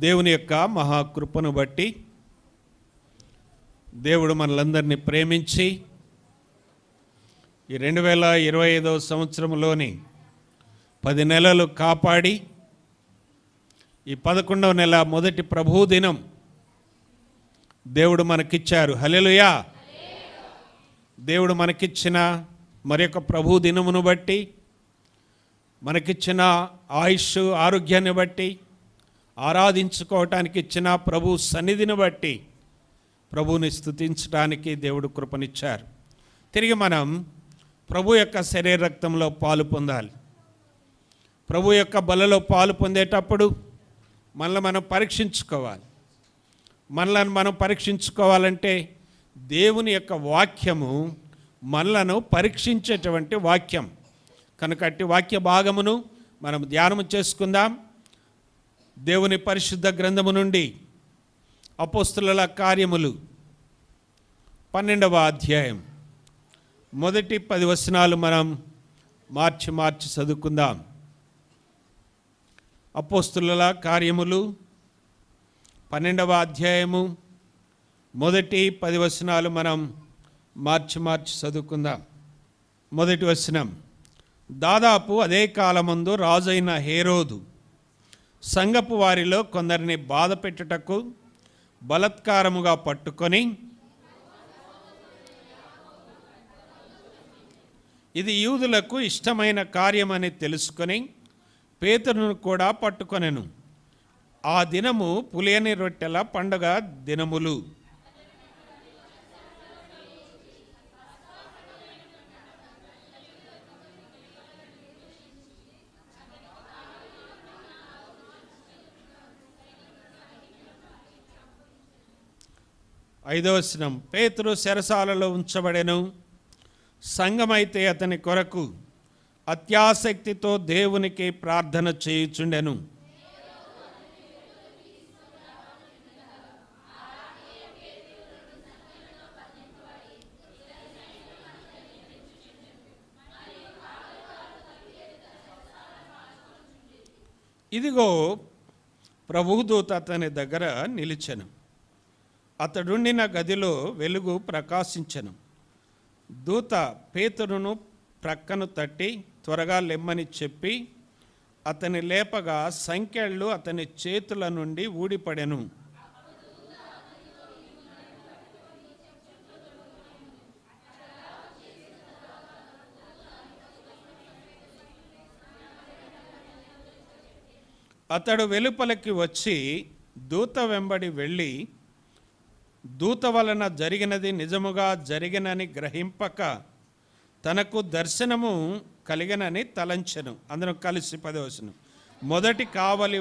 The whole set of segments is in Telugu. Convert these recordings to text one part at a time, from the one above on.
దేవుని యొక్క మహాకృపను బట్టి దేవుడు మనలందరినీ ప్రేమించి ఈ 2025వ సంవత్సరంలోని 10 నెలలు కాపాడి ఈ 11వ నెల మొదటి ప్రభువు దినం దేవుడు మనకిచ్చారు. హల్లెలూయా. దేవుడు మనకిచ్చిన మరొక ప్రభు దినమును బట్టి, మనకిచ్చిన ఆయుష్ ఆరోగ్యాన్ని బట్టి, ఆరాధించుకోవటానికి ఇచ్చిన ప్రభు సన్నిధిని బట్టి ప్రభువుని స్తుతించడానికి దేవుడు కృపనిచ్చారు. తిరిగి మనం ప్రభు యొక్క శరీర రక్తంలో పాలు పొందాలి. ప్రభు యొక్క బలలో పాలు పొందేటప్పుడు మనల్ని మనం పరీక్షించుకోవాలి. మనలను మనం పరీక్షించుకోవాలంటే దేవుని యొక్క వాక్యము మనలను పరీక్షించేటువంటి వాక్యం కనుక అట్టి వాక్య భాగమును మనం ధ్యానం చేసుకుందాం. దేవుని పరిశుద్ధ గ్రంథము నుండి అపోస్తలుల కార్యములు 12వ అధ్యాయం మొదటి 10 వచనాలు మనం మార్చి చదువుకుందాం. అపోస్తలుల కార్యములు 12వ అధ్యాయము మొదటి 10 వచనాలు మనం మార్చి చదువుకుందాం. మొదటి వచనం: దాదాపు అదే కాలమందు రాజైన హేరోదు సంఘపు వారిలో కొందరిని బాధ పెట్టుటకు బలత్కారముగా పట్టుకొని, ఇది యూదులకు ఇష్టమైన కార్యమని తెలుసుకొని పేతురును కూడా పట్టుకొనెను. ఆ దినము పులియని రొట్టెల పండుగ దినములు. ఐదవ వచనం: పేతురు చెరసాలలో ఉంచబడెను. సంఘమైతే అతని కొరకు అత్యాసక్తితో దేవునికి ప్రార్థన చేయుచుండెను. ఇదిగో ప్రభుదూత అతని దగ్గర నిలిచెను. అతడుండిన గదిలో వెలుగు ప్రకాశించెను. దూత పేతురును ప్రక్కను తట్టి త్వరగా లెమ్మని చెప్పి అతని లేపగా సంకెళ్ళు అతని చేతుల నుండి ఊడిపడెను. అతడు వెలుపలికి వచ్చి దూత వెంబడి వెళ్ళి దూత వలన జరిగినది నిజముగా జరిగినని గ్రహింపక తనకు దర్శనము కలిగినని తలంచెను. అందరం కలిసి 10వ వచనం: మొదటి కావలి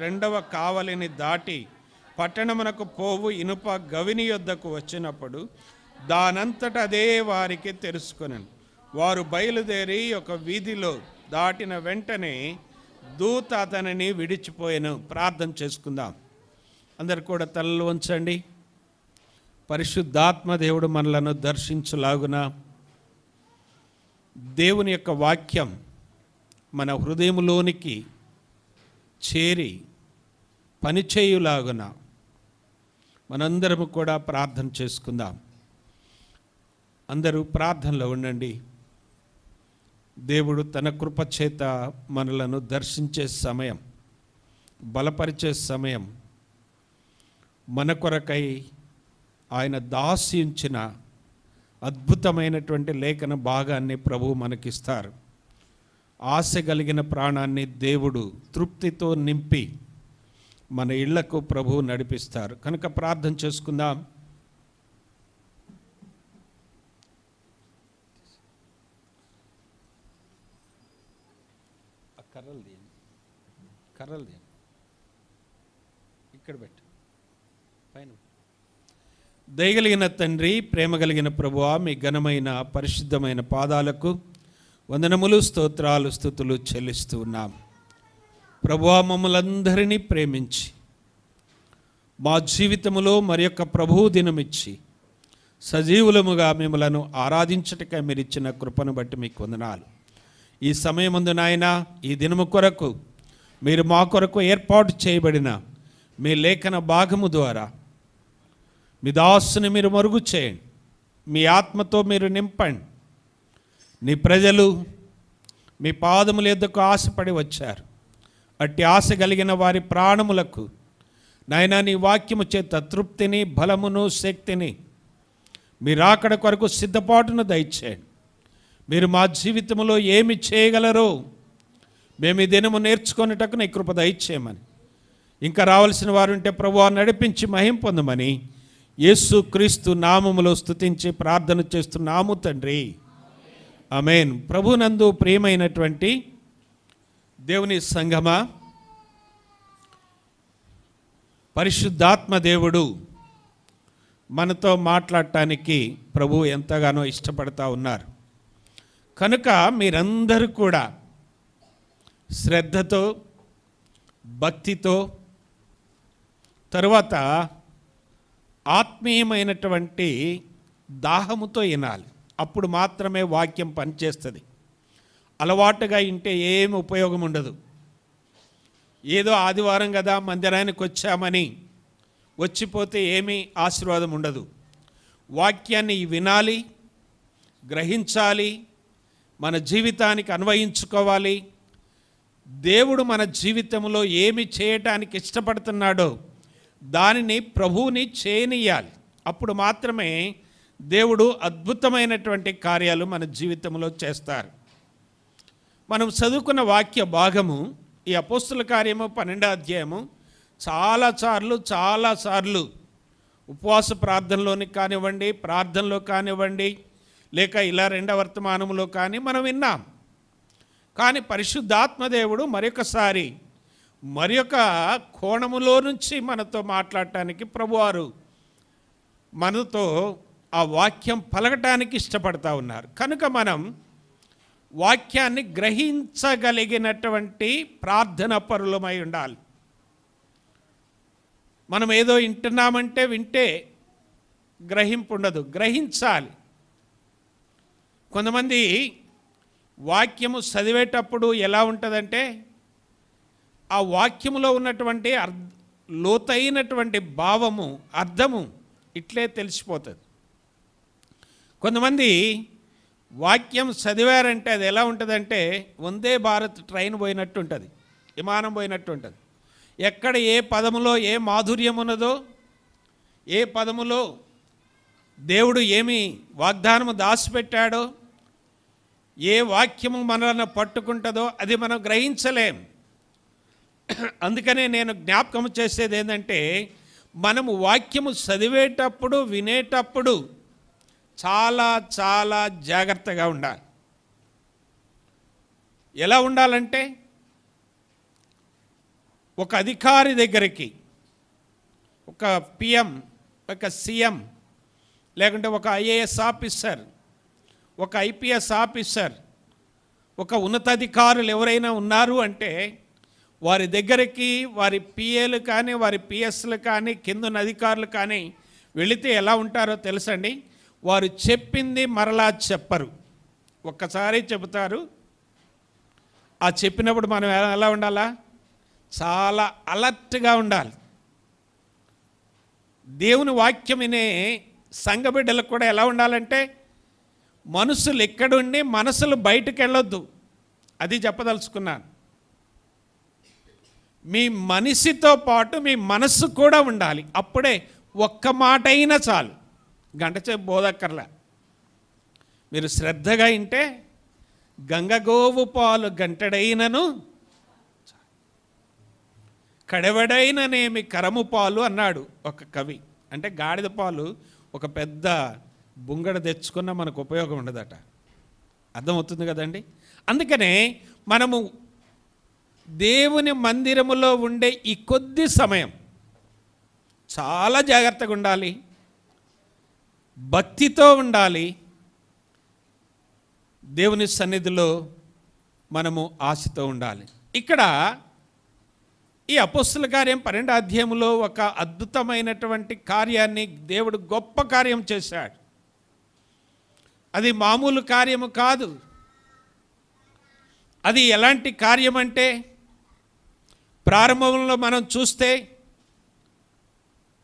రెండవ కావలిని దాటి పట్టణమునకు పోవు ఇనుప గవిని యొద్దకు వచ్చినప్పుడు దానంతట అదే వారికి తెలుసుకొనెను. వారు బయలుదేరి ఒక వీధిలో దాటిన వెంటనే దూత అతనిని విడిచిపోయెను. ప్రార్థన చేసుకుందాం. అందరు కూడా తలలు వంచండి. పరిశుద్ధాత్మ దేవుడు మనలను దర్శించులాగున దేవుని యొక్క వాక్యం మన హృదయంలోనికి చేరి పనిచేయులాగున మనందరము కూడా ప్రార్థన చేసుకుందాం. అందరూ ప్రార్థనలో ఉండండి. దేవుడు తన కృపచేత మనలను దర్శించే సమయం, బలపరిచే సమయం, మన కొరకై ఆయన దాసించిన అద్భుతమైనటువంటి లేఖన భాగాన్ని ప్రభువు మనకిస్తారు. ఆశ కలిగిన ప్రాణాన్ని దేవుడు తృప్తితో నింపి మన ఇళ్లకు ప్రభువు నడిపిస్తారు. కనుక ప్రార్థన చేసుకుందాం. కర్రలు ఇక్కడ పెట్టు పైన. దయగలిగిన తండ్రి, ప్రేమ కలిగిన ప్రభువా, మీ ఘనమైన పరిశుద్ధమైన పాదాలకు వందనములు, స్తోత్రాలు, స్తుతులు చెల్లిస్తూ ఉన్నాం. ప్రభువా, మమ్మలందరినీ ప్రేమించి మా జీవితములో మరి యొక్క ప్రభువు దినమిచ్చి సజీవులముగా మిమ్మలను ఆరాధించటకై మీరు ఇచ్చిన కృపను బట్టి మీకు వందనాలు. ఈ సమయమందు నాయన, ఈ దినము కొరకు మీరు మా కొరకు ఏర్పాటు చేయబడిన మీ లేఖన భాగము ద్వారా మీ దాసుని మీరు మరుగు చేయండి, మీ ఆత్మతో మీరు నింపండి. నీ ప్రజలు మీ పాదముల యొద్దకు ఆశపడి వచ్చారు. అట్టి ఆశ కలిగిన వారి ప్రాణములకు నాయనా నీ వాక్యము చేత తృప్తిని, బలమును, శక్తిని మీరు అక్కడ కొరకు సిద్ధపాటును దయచేయండి. మీరు మా జీవితంలో ఏమి చేయగలరో మేము ఈ దినము నేర్చుకునేటకు నీ కృప దయచేయమని, ఇంకా రావాల్సిన వారు ఉంటే ప్రభువా నడిపించి మహిమ పొందమని యేసు క్రీస్తు నామములో స్తుతించి ప్రార్థన చేస్తున్నాము తండ్రి, ఆమేన్. ప్రభునందు ప్రియమైనటువంటి దేవుని సంఘమా, పరిశుద్ధాత్మ దేవుడు మనతో మాట్లాడటానికి ప్రభు ఎంతగానో ఇష్టపడతా ఉన్నారు. కనుక మీరందరూ కూడా శ్రద్ధతో, భక్తితో, తరువాత ఆత్మీయమైనటువంటి దాహముతో వినాలి. అప్పుడు మాత్రమే వాక్యం పనిచేస్తుంది. అలవాటుగా వింటే ఏమి ఉపయోగం ఉండదు. ఏదో ఆదివారం కదా మందిరానికి వచ్చామని వచ్చిపోతే ఏమీ ఆశీర్వాదం ఉండదు. వాక్యాన్ని వినాలి, గ్రహించాలి, మన జీవితానికి అన్వయించుకోవాలి. దేవుడు మన జీవితంలో ఏమి చేయటానికి ఇష్టపడుతున్నాడో దానిని ప్రభువుని చేయనియాలి. అప్పుడు మాత్రమే దేవుడు అద్భుతమైనటువంటి కార్యాలు మన జీవితంలో చేస్తారు. మనం చదువుకున్న వాక్య భాగము ఈ అపోస్తుల కార్యము 12వ అధ్యాయము చాలాసార్లు ఉపవాస ప్రార్థనలోని కానివ్వండి, ప్రార్థనలో కానివ్వండి, లేక ఇలా రెండవ వర్తమానంలో కానీ మనం విన్నాం. కానీ పరిశుద్ధాత్మదేవుడు మరొకసారి మరొక కోణములో నుంచి మనతో మాట్లాడటానికి ప్రభువారు మనతో ఆ వాక్యం పలకటానికి ఇష్టపడతా ఉన్నారు. కనుక మనం వాక్యాన్ని గ్రహించగలిగినటువంటి ప్రార్థన పరులమై ఉండాలి. మనం ఏదో వింటున్నామంటే వింటే గ్రహింపు ఉండదు, గ్రహించాలి. కొంతమంది వాక్యము చదివేటప్పుడు ఎలా ఉంటుందంటే ఆ వాక్యములో ఉన్నటువంటి లోతైనటువంటి భావము, అర్థము ఇట్లే తెలిసిపోతుంది. కొంతమంది వాక్యం చదివారంటే అది ఎలా ఉంటుందంటే వందే భారత్ ట్రైన్ పోయినట్టు ఉంటుంది, విమానం పోయినట్టు ఉంటుంది. ఎక్కడ ఏ పదములో ఏ మాధుర్యం ఉన్నదో, ఏ పదములో దేవుడు ఏమి వాగ్దానము దాచిపెట్టాడో, ఏ వాక్యము మనల్ని పట్టుకుంటుందో అది మనం గ్రహించలేం. అందుకనే నేను జ్ఞాపకం చేసేది ఏంటంటే మనము వాక్యము చదివేటప్పుడు, వినేటప్పుడు చాలా జాగ్రత్తగా ఉండాలి. ఎలా ఉండాలంటే ఒక అధికారి దగ్గరికి ఒక పిఎం, ఒక సీఎం, లేకుంటే ఒక ఐఏఎస్ ఆఫీసర్, ఒక ఐపీఎస్ ఆఫీసర్, ఒక ఉన్నతాధికారులు ఎవరైనా ఉన్నారు అంటే వారి దగ్గరికి వారి పిఏలు కానీ, వారి పిఎస్లు కానీ, కింద అధికారులు కానీ వెళితే ఎలా ఉంటారో తెలుసండి. వారు చెప్పింది మరలా చెప్పరు, ఒక్కసారి చెబుతారు. ఆ చెప్పినప్పుడు మనం ఎలా ఉండాలా? చాలా అలర్ట్గా ఉండాలి. దేవుని వాక్యం వినే సంఘ బిడ్డలకు కూడా ఎలా ఉండాలంటే మనసులు ఎక్కడుండి మనసులు బయటకు వెళ్ళొద్దు, అది చెప్పదలుచుకున్నాను. మీ మనిషితో పాటు మీ మనస్సు కూడా ఉండాలి. అప్పుడే ఒక్క మాట అయినా చాలు, గంట సేపు బోధక్కర్లా. మీరు శ్రద్ధగా వింటే గంగగోవు పాలు గంటడైనను కడవడైననేమి కరము పాలు అన్నాడు ఒక కవి. అంటే గాడిద పాలు ఒక పెద్ద బుంగడ తెచ్చుకున్న మనకు ఉపయోగం ఉండదట. అర్థమవుతుంది కదండి. అందుకనే మనము దేవుని మందిరములో ఉండే ఈ కొద్ది సమయం చాలా జాగ్రత్తగా ఉండాలి, భక్తితో ఉండాలి. దేవుని సన్నిధిలో మనము ఆశతో ఉండాలి. ఇక్కడ ఈ అపోస్తల కార్యం 12వ అధ్యాయంలో ఒక అద్భుతమైనటువంటి కార్యాన్ని దేవుడు గొప్ప కార్యం చేశాడు. అది మామూలు కార్యము కాదు. అది ఎలాంటి కార్యం అంటే ప్రారంభంలో మనం చూస్తే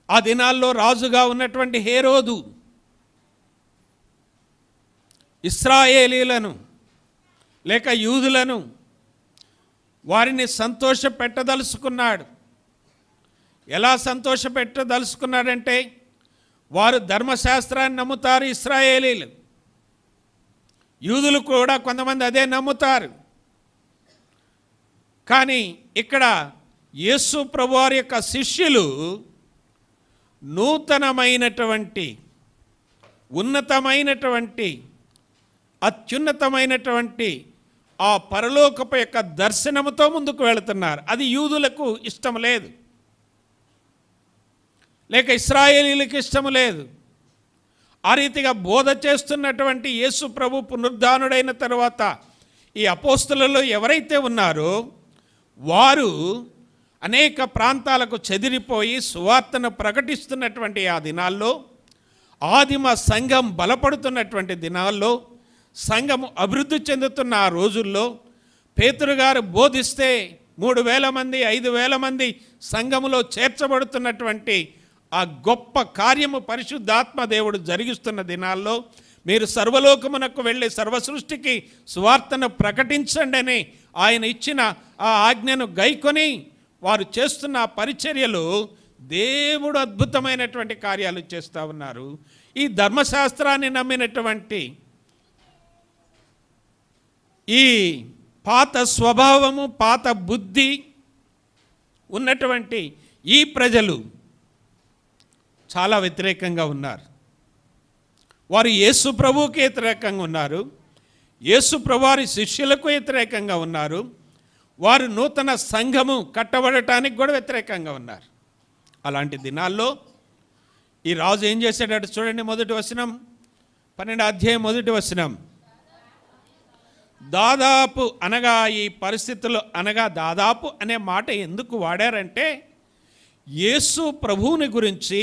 ఆ దినాల్లో రాజుగా ఉన్నటువంటి హేరోదు ఇశ్రాయేలీలను లేక యూదులను వారిని సంతోషపెట్టదలుచుకున్నాడు. ఎలా సంతోషపెట్టదలుచుకున్నాడంటే, వారు ధర్మశాస్త్రాన్ని నమ్ముతారు ఇశ్రాయేలీలు, యూదులు కూడా కొంతమంది అదే నమ్ముతారు. కానీ ఇక్కడ యేసు ప్రభువారి యొక్క శిష్యులు నూతనమైనటువంటి, ఉన్నతమైనటువంటి, అత్యున్నతమైనటువంటి ఆ పరలోకపు యొక్క దర్శనముతో ముందుకు వెళుతున్నారు. అది యూదులకు ఇష్టం లేదు, లేక ఇశ్రాయేలీలకు ఇష్టం లేదు. ఆ రీతిగా బోధ చేస్తున్నటువంటి యేసు ప్రభు పునరుద్ధానుడైన తరువాత ఈ అపోస్తలులు ఎవరైతే ఉన్నారో వారు అనేక ప్రాంతాలకు చెదిరిపోయి సువార్తను ప్రకటిస్తున్నటువంటి ఆ దినాల్లో, ఆదిమ సంఘం బలపడుతున్నటువంటి దినాల్లో, సంఘము అభివృద్ధి చెందుతున్న ఆ రోజుల్లో పేతురు గారు బోధిస్తే 3,000 మంది 5,000 మంది సంఘములో చేర్చబడుతున్నటువంటి ఆ గొప్ప కార్యము పరిశుద్ధాత్మ దేవుడు జరిగిస్తున్న దినాల్లో మీరు సర్వలోకమునకు వెళ్ళి సర్వసృష్టికి సువార్తను ప్రకటించండి అని ఆయన ఇచ్చిన ఆ ఆజ్ఞను గైకొని వారు చేస్తున్న పరిచర్యలు దేవుడు అద్భుతమైనటువంటి కార్యాలు చేస్తూ ఉన్నారు. ఈ ధర్మశాస్త్రాన్ని నమ్మినటువంటి ఈ పాత స్వభావము, పాత బుద్ధి ఉన్నటువంటి ఈ ప్రజలు చాలా వ్యతిరేకంగా ఉన్నారు. వారు యేసు ప్రభువుకి వ్యతిరేకంగా ఉన్నారు, యేసు ప్రభువారి శిష్యులకు వ్యతిరేకంగా ఉన్నారు, వారు నూతన సంఘము కట్టబడటానికి కూడా వ్యతిరేకంగా ఉన్నారు. అలాంటి దినాల్లో ఈ రాజు ఏం చేశాడట చూడండి, 1వ వచనం, 12వ అధ్యాయం 1వ వచనం. దాదాపు అనగా, ఈ పరిస్థితుల్లో అనగా దాదాపు అనే మాట ఎందుకు వాడారంటే, యేసు ప్రభువుని గురించి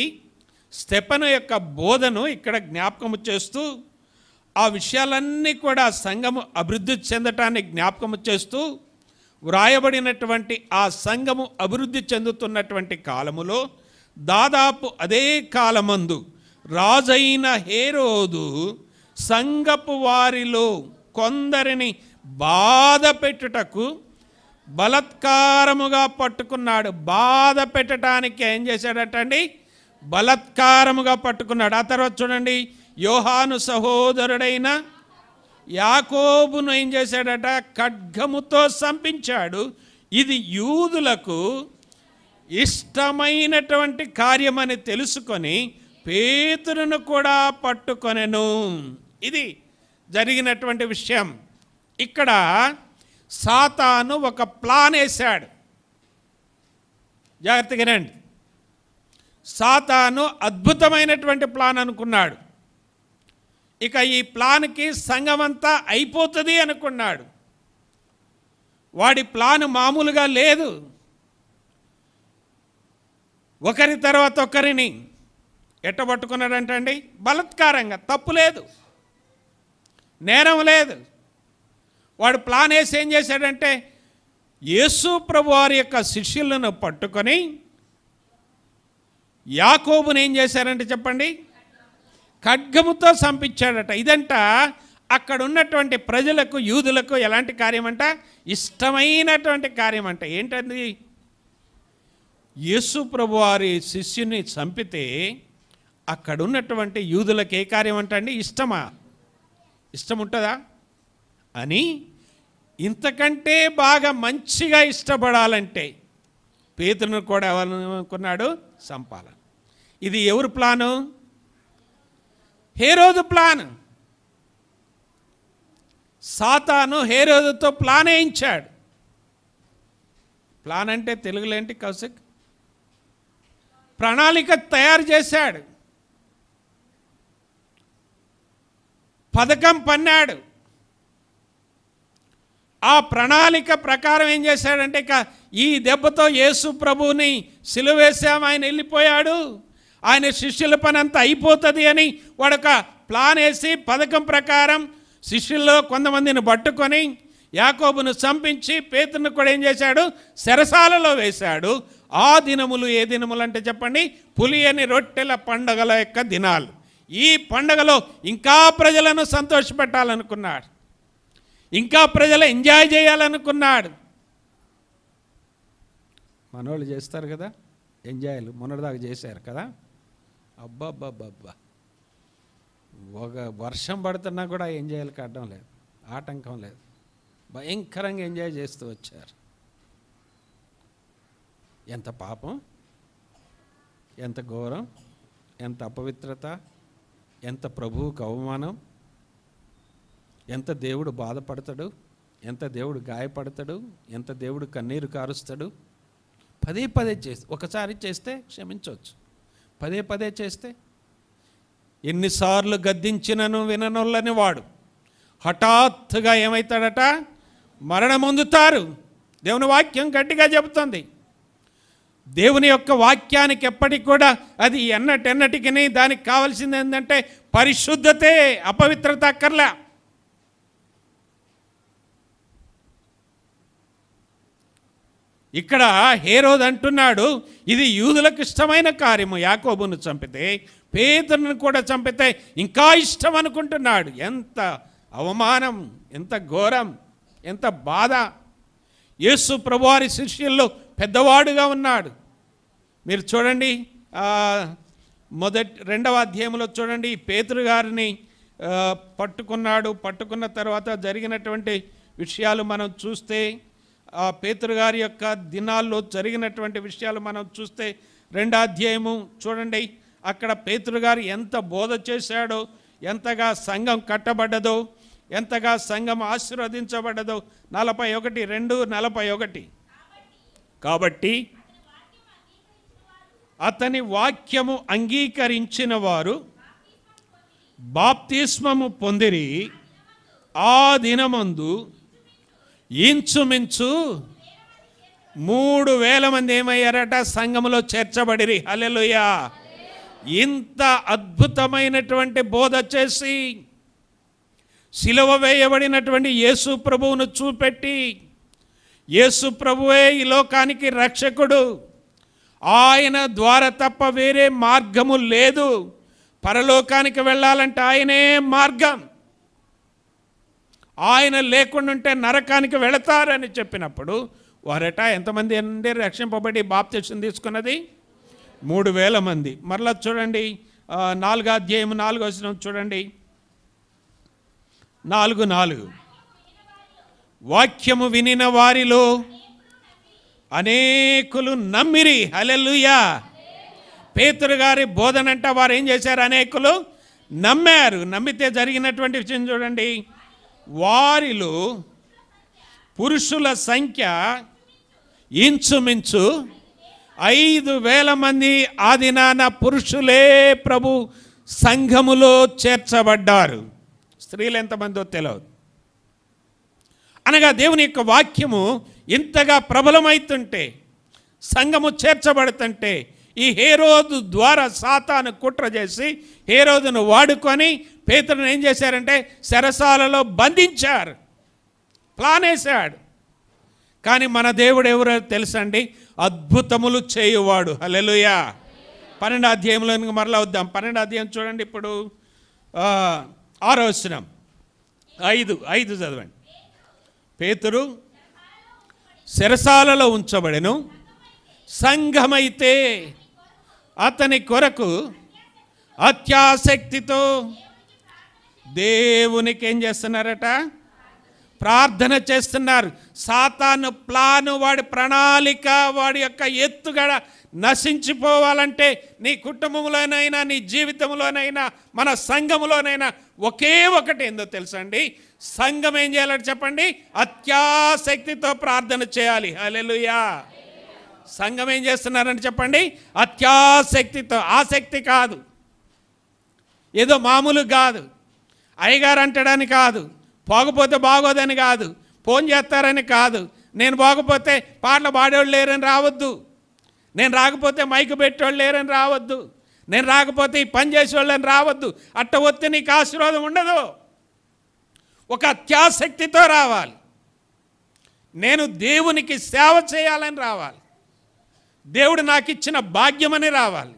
స్టెఫను యొక్క బోధను ఇక్కడ జ్ఞాపకము చేస్తూ, ఆ విషయాలన్నీ కూడా సంఘము అభివృద్ధి చెందటానికి జ్ఞాపకము చేస్తూ వ్రాయబడినటువంటి ఆ సంఘము అభివృద్ధి చెందుతున్నటువంటి కాలములో, దాదాపు అదే కాలమందు రాజైన హేరోదు సంఘపు వారిలో కొందరిని బాధ పెట్టుటకు బలత్కారముగా పట్టుకున్నాడు. బాధ పెట్టడానికి ఏం చేశాడటండి? బలత్కారముగా పట్టుకున్నాడు. ఆ తర్వాత చూడండి, యోహాను సహోదరుడైన యాకోబును ఏం చేశాడట? ఖడ్గముతో చంపించాడు. ఇది యూదులకు ఇష్టమైనటువంటి కార్యమని తెలుసుకొని పేతురును కూడా పట్టుకొనెను. ఇది జరిగినటువంటి విషయం. ఇక్కడ సాతాను ఒక ప్లాన్ వేశాడు. జాగ్రత్తగా రండి. సాతాను అద్భుతమైనటువంటి ప్లాన్ అనుకున్నాడు. ఇక ఈ ప్లాన్కి సంఘమంతా అయిపోతుంది అనుకున్నాడు. వాడి ప్లాన్ మామూలుగా లేదు. ఒకరి తర్వాత ఒకరిని ఎట్టబట్టుకున్నాడంటండి? బలత్కారంగా. తప్పు లేదు, నేరం లేదు. వాడు ప్లాన్ వేసి ఏం చేశాడంటే, యేసు ప్రభువారి యొక్క శిష్యులను పట్టుకొని యాకోబుని ఏం చేశారంటే చెప్పండి? ఖడ్గముతో చంపించాడట. ఇదంట అక్కడ ఉన్నటువంటి ప్రజలకు, యూదులకు ఎలాంటి కార్యం అంట? ఇష్టమైనటువంటి కార్యం అంట. ఏంటండి? యేసు ప్రభువారి శిష్యుని చంపితే అక్కడ ఉన్నటువంటి యూదులకు ఏ కార్యం అంటండి? ఇష్టమా? ఇష్టం ఉంటుందా అని, ఇంతకంటే బాగా మంచిగా ఇష్టపడాలంటే పేతురును కూడా ఎవరనుకున్నాడు? చంపాలని. ఇది ఎవరు ప్లాను? హేరోదు ప్లాన్. సాతాను హేరోదుతో ప్లాన్ వేయించాడు. ప్లాన్ అంటే తెలుగులో ఏంటి కౌశిక్? ప్రణాళిక తయారు చేశాడు, పథకం పన్నాడు. ఆ ప్రణాళిక ప్రకారం ఏం చేశాడంటే, ఇక ఈ దెబ్బతో యేసు ప్రభువుని సిలువేశాం, ఆయన వెళ్ళిపోయాడు, ఆయన శిష్యుల పని అంతా అయిపోతుంది అని వాడొక ప్లాన్ వేసి పథకం ప్రకారం శిష్యుల్లో కొంతమందిని పట్టుకొని యాకోబును చంపించి పేతురును కూడా ఏం చేశాడు? చెరసాలలో వేశాడు. ఆ దినములు ఏ దినములు అంటే చెప్పండి, పులియని రొట్టెల పండగల యొక్క దినాలు. ఈ పండగలో ఇంకా ప్రజలను సంతోషపెట్టాలనుకున్నాడు, ఇంకా ప్రజలు ఎంజాయ్ చేయాలనుకున్నాడు. మనోళ్ళు చేస్తారు కదా ఎంజాయ్లు, మొన్నటిదాకా చేశారు కదా. అబ్బాబ్బాబ్బా, ఒక వర్షం పడుతున్నా కూడా ఎంజాయ్లు కట్టడం లేదు, ఆటంకం లేదు, భయంకరంగా ఎంజాయ్ చేస్తూ వచ్చారు. ఎంత పాపం, ఎంత ఘోరం, ఎంత అపవిత్రత, ఎంత ప్రభువుకు అవమానం, ఎంత దేవుడు బాధపడతాడు, ఎంత దేవుడు గాయపడతాడు, ఎంత దేవుడు కన్నీరు కారుస్తాడు. పదే పదే చేస్తే, ఒకసారి చేస్తే క్షమించవచ్చు, పదే పదే చేస్తే ఎన్నిసార్లు గద్దించినను విననొల్లని వాడు హఠాత్తుగా ఏమవుతాడట, మరణం పొందుతారు. దేవుని వాక్యం గట్టిగా చెబుతుంది. దేవుని యొక్క వాక్యానికి ఎప్పటికి కూడా అది ఎన్నటెన్నటికి దానికి కావాల్సింది ఏంటంటే పరిశుద్ధతే, అపవిత్రత అక్కర్లే. ఇక్కడ హేరోదు అంటున్నాడు, ఇది యూదులకు ఇష్టమైన కార్యము, యాకోబును చంపితే పేతురును కూడా చంపితే ఇంకా ఇష్టం అనుకుంటున్నాడు. ఎంత అవమానం, ఎంత ఘోరం, ఎంత బాధ. యేసు ప్రభువారి శిష్యుల్లో పెద్దవాడుగా ఉన్నాడు. మీరు చూడండి, రెండవ అధ్యాయంలో చూడండి, పేతురు గారిని పట్టుకున్నాడు. పట్టుకున్న తర్వాత జరిగినటువంటి విషయాలు మనం చూస్తే, పేతురు గారి యొక్క దినాల్లో జరిగినటువంటి విషయాలు మనం చూస్తే, రెండో అధ్యాయము చూడండి, అక్కడ పేతురు గారు ఎంత బోధ చేశాడో, ఎంతగా సంఘం కట్టబడ్డదో, ఎంతగా సంఘం ఆశీర్వదించబడ్డదో. 41:2-41. కాబట్టి అతని వాక్యము అంగీకరించిన వారు బాప్తిస్మము పొందిరి. ఆ దినమందు ఇంచుమించు 3,000 మంది ఏమయ్యారట, సంఘములో చేర్చబడిరి. హల్లెలూయా. ఇంత అద్భుతమైనటువంటి బోధ చేసి సిలువ వేయబడినటువంటి యేసు ప్రభువును చూపెట్టి, యేసు ప్రభువే ఈ లోకానికి రక్షకుడు, ఆయన ద్వారా తప్ప వేరే మార్గము లేదు, పరలోకానికి వెళ్ళాలంటే ఆయనే మార్గం, ఆయన లేకుండా ఉంటే నరకానికి వెళతారని చెప్పినప్పుడు వారట ఎంతమంది అండి రక్షింపబడి బాప్తిసం తీసుకున్నది? 3,000 మంది. మరలా చూడండి, 4వ అధ్యాయం 4వ వచనం చూడండి, 4:4. వాక్యము వినిన వారిలో అనేకులు నమ్మిరి. హల్లెలూయా. పేతురు గారి బోధనంట వారు ఏం చేశారు? అనేకులు నమ్మారు. నమ్మితే జరిగినటువంటి విషయం చూడండి, వారిలో పురుషుల సంఖ్య ఇంచుమించు 5,000 మంది ఆ దినాన పురుషులే ప్రభు సంఘములో చేర్చబడ్డారు. స్త్రీలు ఎంతమందో తెలియదు. అనగా దేవుని యొక్క వాక్యము ఇంతగా ప్రబలమైతుంటే, సంఘము చేర్చబడుతుంటే, ఈ హేరోదు ద్వారా సాతాను కుట్ర చేసి హేరోదును వాడుకొని పేతురును ఏం చేశారంటే చెరసాలలో బంధించారు, ప్లాన్ వేశాడు. కానీ మన దేవుడు ఎవరో తెలుసండి? అద్భుతములు చేయువాడు. హల్లెలూయా. 12వ అధ్యాయంలోనికి మరలా వద్దాం. 12వ అధ్యాయం చూడండి, ఇప్పుడు 6వ వచనం 5 చదవండి. పేతురు చెరసాలలో ఉంచబడెను, సంఘమైతే అతని కొరకు అత్యాసక్తితో దేవునికి ఏం చేస్తున్నారట? ప్రార్థన చేస్తున్నారు. సాతాను ప్లాను, వాడి ప్రణాళిక, వాడి యొక్క ఎత్తుగడ నశించిపోవాలంటే నీ కుటుంబంలోనైనా, నీ జీవితంలోనైనా, మన సంఘములోనైనా ఒకే ఒకటి ఏందో తెలుసా అండి? సంఘం ఏం చేయాలంటే చెప్పండి, అత్యాసక్తితో ప్రార్థన చేయాలి. హల్లెలూయా. సంఘం ఏం చేస్తున్నారని చెప్పండి? అత్యాసక్తితో. ఆసక్తి కాదు, ఏదో మామూలు కాదు, అయ్యగారు అంటాడని కాదు, పోకపోతే బాగోదని కాదు, ఫోన్ చేస్తారని కాదు, నేను పోకపోతే పాటలు పాడేవాళ్ళు లేరని రావద్దు, నేను రాకపోతే మైకు పెట్టేవాళ్ళు లేరని రావద్దు, నేను రాకపోతే ఈ పని చేసేవాళ్ళని రావద్దు. అట్ట వస్తే నీకు ఆశీర్వాదం ఉండదు. ఒక అత్యాసక్తితో రావాలి. నేను దేవునికి సేవ చేయాలని రావాలి. దేవుడు నాకు ఇచ్చిన భాగ్యమని రావాలి,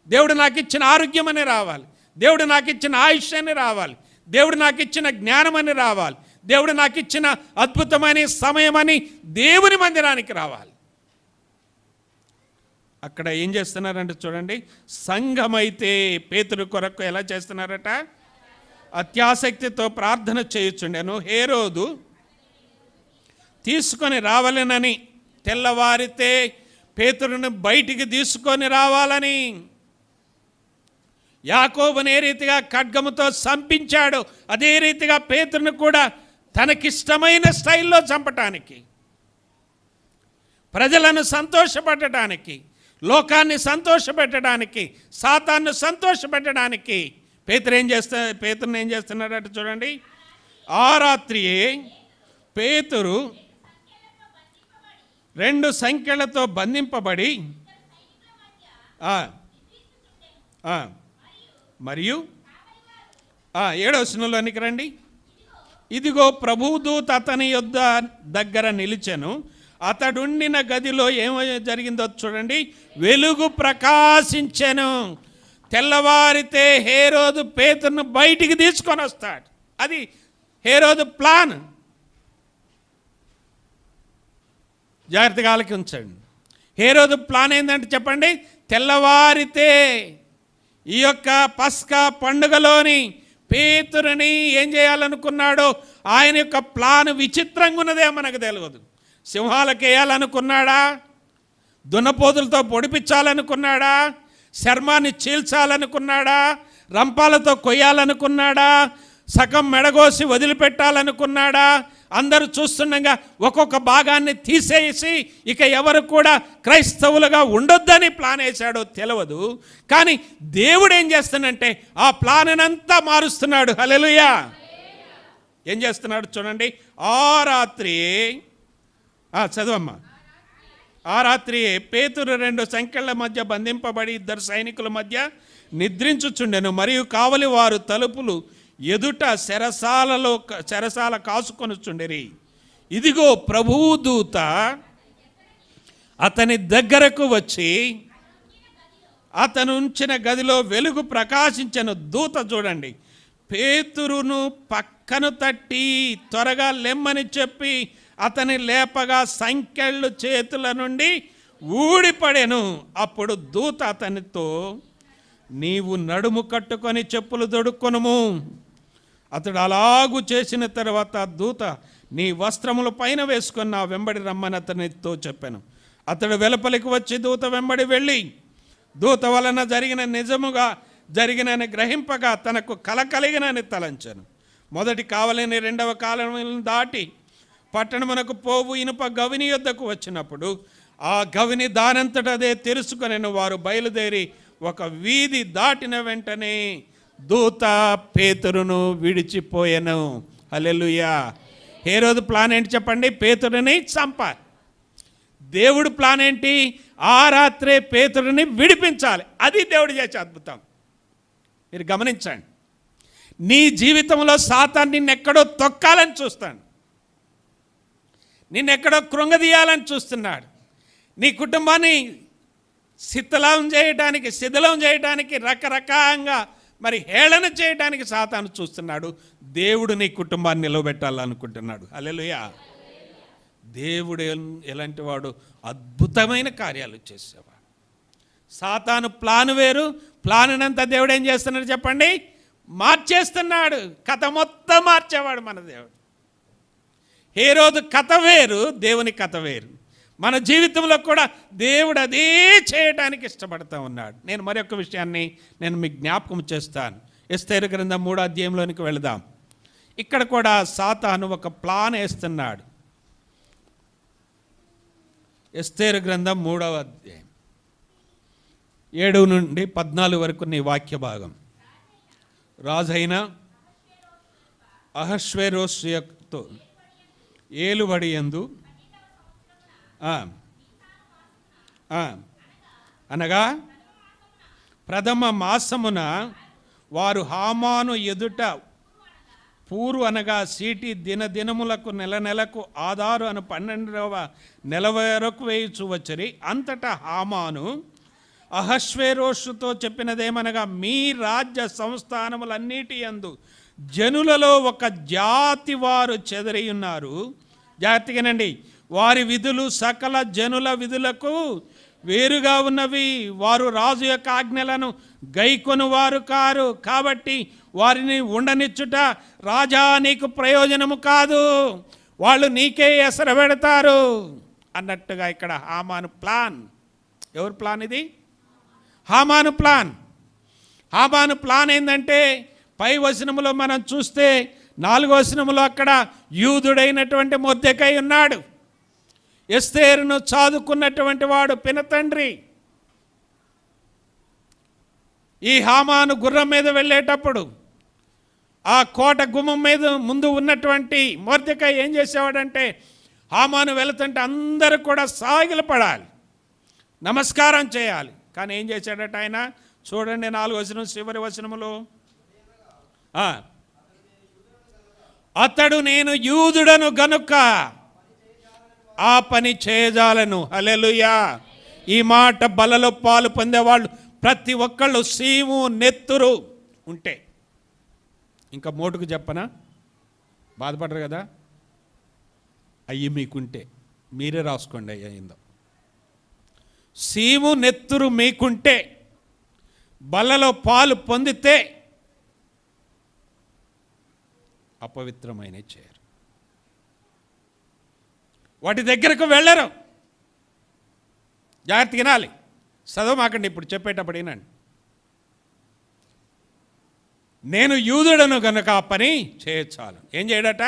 దేవుడు నాకు ఇచ్చిన ఆరోగ్యం అని రావాలి, దేవుడు నాకు ఇచ్చిన ఆయుష్ అని రావాలి, దేవుడు నాకు ఇచ్చిన జ్ఞానం అని రావాలి, దేవుడు నాకు ఇచ్చిన అద్భుతమైన సమయమని దేవుని మందిరానికి రావాలి. అక్కడ ఏం చేస్తున్నారంటే చూడండి, సంఘమైతే పేతురు కొరకు ఎలా చేస్తున్నారట, అత్యాసక్తితో ప్రార్థన చేయుచుండెను. హేరోదు తీసుకొని రావాలనని, తెల్లవారితే పేతురును బయటికి తీసుకొని రావాలని. యాకోబుని ఏ రీతిగా ఖడ్గముతో చంపించాడు, అదే రీతిగా పేతురును కూడా తనకిష్టమైన స్టైల్లో చంపటానికి, ప్రజలను సంతోషపెట్టడానికి, లోకాన్ని సంతోషపెట్టడానికి, సాతాన్ని సంతోషపెట్టడానికి పేతురుని ఏం చేస్తున్నాడట చూడండి. ఆ రాత్రియే పేతురు 2 సంఖ్యలతో బంధింపబడి మరియు 7వ వచనంలోనికి రండి. ఇదిగో ప్రభుదూత అతని యొద్ద దగ్గర నిలిచెను. అతడుండిన గదిలో ఏమో జరిగిందో చూడండి. వెలుగు ప్రకాశించెను. తెల్లవారితే హేరోదు పేతురును బయటికి తీసుకొని వస్తాడు. అది హేరోదు ప్లాన్. జాగ్రత్తగా ఆలకించండి. హేరోదు ప్లాన్ ఏంటంటే చెప్పండి, తెల్లవారితే ఈ యొక్క పస్కా పండుగలోని పేతురుని ఏం చేయాలనుకున్నాడో ఆయన యొక్క ప్లాన్ విచిత్రంగా ఉన్నదే మనకు తెలియదు. సింహాలకు వేయాలనుకున్నాడా, దున్నపోతులతో పొడిపించాలనుకున్నాడా, చర్మాన్ని చీల్చాలనుకున్నాడా, రంపాలతో కొయ్యాలనుకున్నాడా, సగం మెడగోసి వదిలిపెట్టాలనుకున్నాడా, అందరూ చూస్తుండగా ఒక్కొక్క భాగాన్ని తీసేసి ఇక ఎవరు కూడా క్రైస్తవులుగా ఉండొద్దని ప్లాన్ వేశాడో తెలియదు. కానీ దేవుడు ఏం చేస్తానంటే ఆ ప్లాన్ అంతా మారుస్తున్నాడు. హల్లెలూయా. ఏం చేస్తున్నాడు చూడండి. ఆ రాత్రి చదవమ్మా. ఆ రాత్రి పేతురు 2 సంఖ్యల మధ్య బంధింపబడి 2 సైనికుల మధ్య నిద్రించుచుండెను. మరియు కావలి వారు తలుపులు ఎదుట చెరసాల కాసుకొనుచుండిరి. ఇదిగో ప్రభువు దూత అతని దగ్గరకు వచ్చి అతను ఉంచిన గదిలో వెలుగు ప్రకాశించెను. దూత చూడండి, పేతురును పక్కను తట్టి త్వరగా లెమ్మని చెప్పి అతని లేపగా సంకెళ్ళు చేతుల నుండి ఊడిపడెను. అప్పుడు దూత అతనితో, నీవు నడుము కట్టుకొని చెప్పులు తొడుక్కొనుము. అతడు అలాగూ చేసిన తర్వాత దూత, నీ వస్త్రముల పైన వేసుకొని నా వెంబడి రమ్మని అతనితో చెప్పాను. అతడు వెలుపలికి వచ్చి దూత వెంబడి వెళ్ళి దూత వలన నిజముగా జరిగినని గ్రహింపగా తనకు కల కలిగినని తలంచాను. మొదటి కావలిని 2వ కావలిని దాటి పట్టణమునకు పోవు ఇనుప గవిని యొద్దకు వచ్చినప్పుడు ఆ గవిని దానంతటదే తెరుచుకొనెను. వారు బయలుదేరి ఒక వీధి దాటిన వెంటనే దూత పేతురును విడిచిపోయెను. హల్లెలూయా. హేరోదు ప్లాన్ ఏంటి చెప్పండి? పేతురుని చంపాలి. దేవుడు ప్లాన్ ఏంటి? ఆ రాత్రే పేతురుని విడిపించాలి. అది దేవుడు చేసే అద్భుతం. మీరు గమనించండి. నీ జీవితంలో సాతాను నిన్నెక్కడో తొక్కాలని చూస్తాడు, నిన్నెక్కడో కృంగదీయాలని చూస్తున్నాడు. నీ కుటుంబాన్ని శిథిలం చేయడానికి రకరకాలంగా మరి హేళన చేయడానికి సాతాను చూస్తున్నాడు. దేవుడు నీ కుటుంబాన్ని నిలబెట్టాలనుకుంటున్నాడు. హల్లెలూయా. దేవుడు ఎలాంటి వాడు? అద్భుతమైన కార్యాలు చేసేవాడు. సాతాను ప్లాన్ వేరు. ప్లాన్నంతా దేవుడు ఏం చేస్తున్నాడు చెప్పండి? మార్చేస్తున్నాడు. కథ మొత్తం మార్చేవాడు మన దేవుడు. హేరోదు కథ వేరు, దేవుని కథ వేరు. మన జీవితంలో కూడా దేవుడు అదే చేయడానికి ఇష్టపడుతూ ఉన్నాడు. నేను మరొక విషయాన్ని మీకు జ్ఞాపకం చేస్తాను. ఎస్తేరు గ్రంథం 3వ అధ్యాయంలోనికి వెళదాం. ఇక్కడ కూడా సాతాను ఒక ప్లాన్ వేస్తున్నాడు. ఎస్తేరు గ్రంథం 3వ అధ్యాయం 7 నుండి 14 వరకు నీ వాక్య భాగం. రాజైన అహష్వేరోషుతో ఏలుబడి యందు అనగా ప్రథమ మాసమున వారు హామాను ఎదుట పూరు అనగా సీటి దినములకు నెలకు ఆధారు అను 12వ నెల వరకు వేయుచు వచ్చరి. అంతటా హామాను అహష్వేరోషుతో చెప్పినదేమనగా, మీ రాజ్య సంస్థానములన్నిటి యందు జనులలో ఒక జాతి వారు చెదరి ఉన్నారు. జాగ్రత్తగానండి. వారి విధులు సకల జనుల విధులకు వేరుగా ఉన్నవి. వారు రాజు యొక్క ఆజ్ఞలను గైకొను వారు కారు. కాబట్టి వారిని ఉండనిచ్చుట రాజా నీకు ప్రయోజనము కాదు, వాళ్ళు నీకే ఎసర పెడతారు అన్నట్టుగా ఇక్కడ హామాను ప్లాన్. ఎవరి ప్లాన్ ఇది? హామాను ప్లాన్. హామాను ప్లాన్ ఏంటంటే, పై వచనములో మనం చూస్తే 4వ వచనములో అక్కడ యూదుడైనటువంటి మొర్దెకై ఉన్నాడు. ఎస్తేరును చదువుకున్నటువంటి వాడు పినతండ్రి. ఈ హామాను గుర్రం మీద వెళ్ళేటప్పుడు ఆ కోట గుమ్మం మీద ముందు ఉన్నటువంటి మొర్దెకై ఏం చేసేవాడంటే, హామాను వెళుతుంటే అందరూ కూడా సాగిలపడాలి, నమస్కారం చేయాలి. కానీ ఏం చేశాడట ఆయన? చూడండి 4వ వచనం చివరి వచనములో, అతడు నేను యూదుడను గనుక ఆ పని చేయజాలను. హల్లెలూయా. ఈ మాట బలలో పాలు పొందేవాళ్ళు ప్రతి ఒక్కళ్ళు సీము నెత్తురు ఉంటే, ఇంకా మోటుకు చెప్పనా, బాధపడరు కదా, అయ్యి మీకుంటే మీరే రాసుకోండి. అయ్యిందో సీము నెత్తురు మీకుంటే, బలలో పాలు పొందితే అపవిత్రమైన చేయరు, వాటి దగ్గరకు వెళ్ళరు. జాగ్రత్త వినాలి, చదవమాకండి, ఇప్పుడు చెప్పేటప్పుడు వినండి. నేను యూదుడను కనుక ఆ పని చేయచాలు. ఏం చేయడట?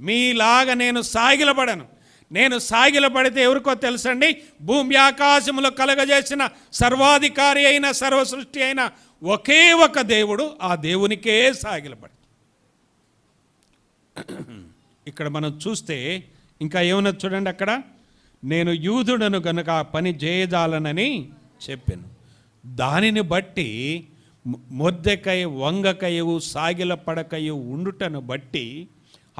మీలాగా నేను సాగిలపడను. నేను సాగిలపడితే ఎవరికో తెలుసండి, భూమి ఆకాశములో కలగజేసిన సర్వాధికారి అయిన సర్వ సృష్టి అయిన ఒకే ఒక దేవుడు, ఆ దేవునికే సాగిలపడి. ఇక్కడ మనం చూస్తే ఇంకా ఏమన్నా చూడండి, అక్కడ నేను యూదుడను కనుక ఆ పని చేయజాలనని చెప్పాను. దానిని బట్టి మొర్దెకై వంగకయు సాగిల పడకయు ఉండుటను బట్టి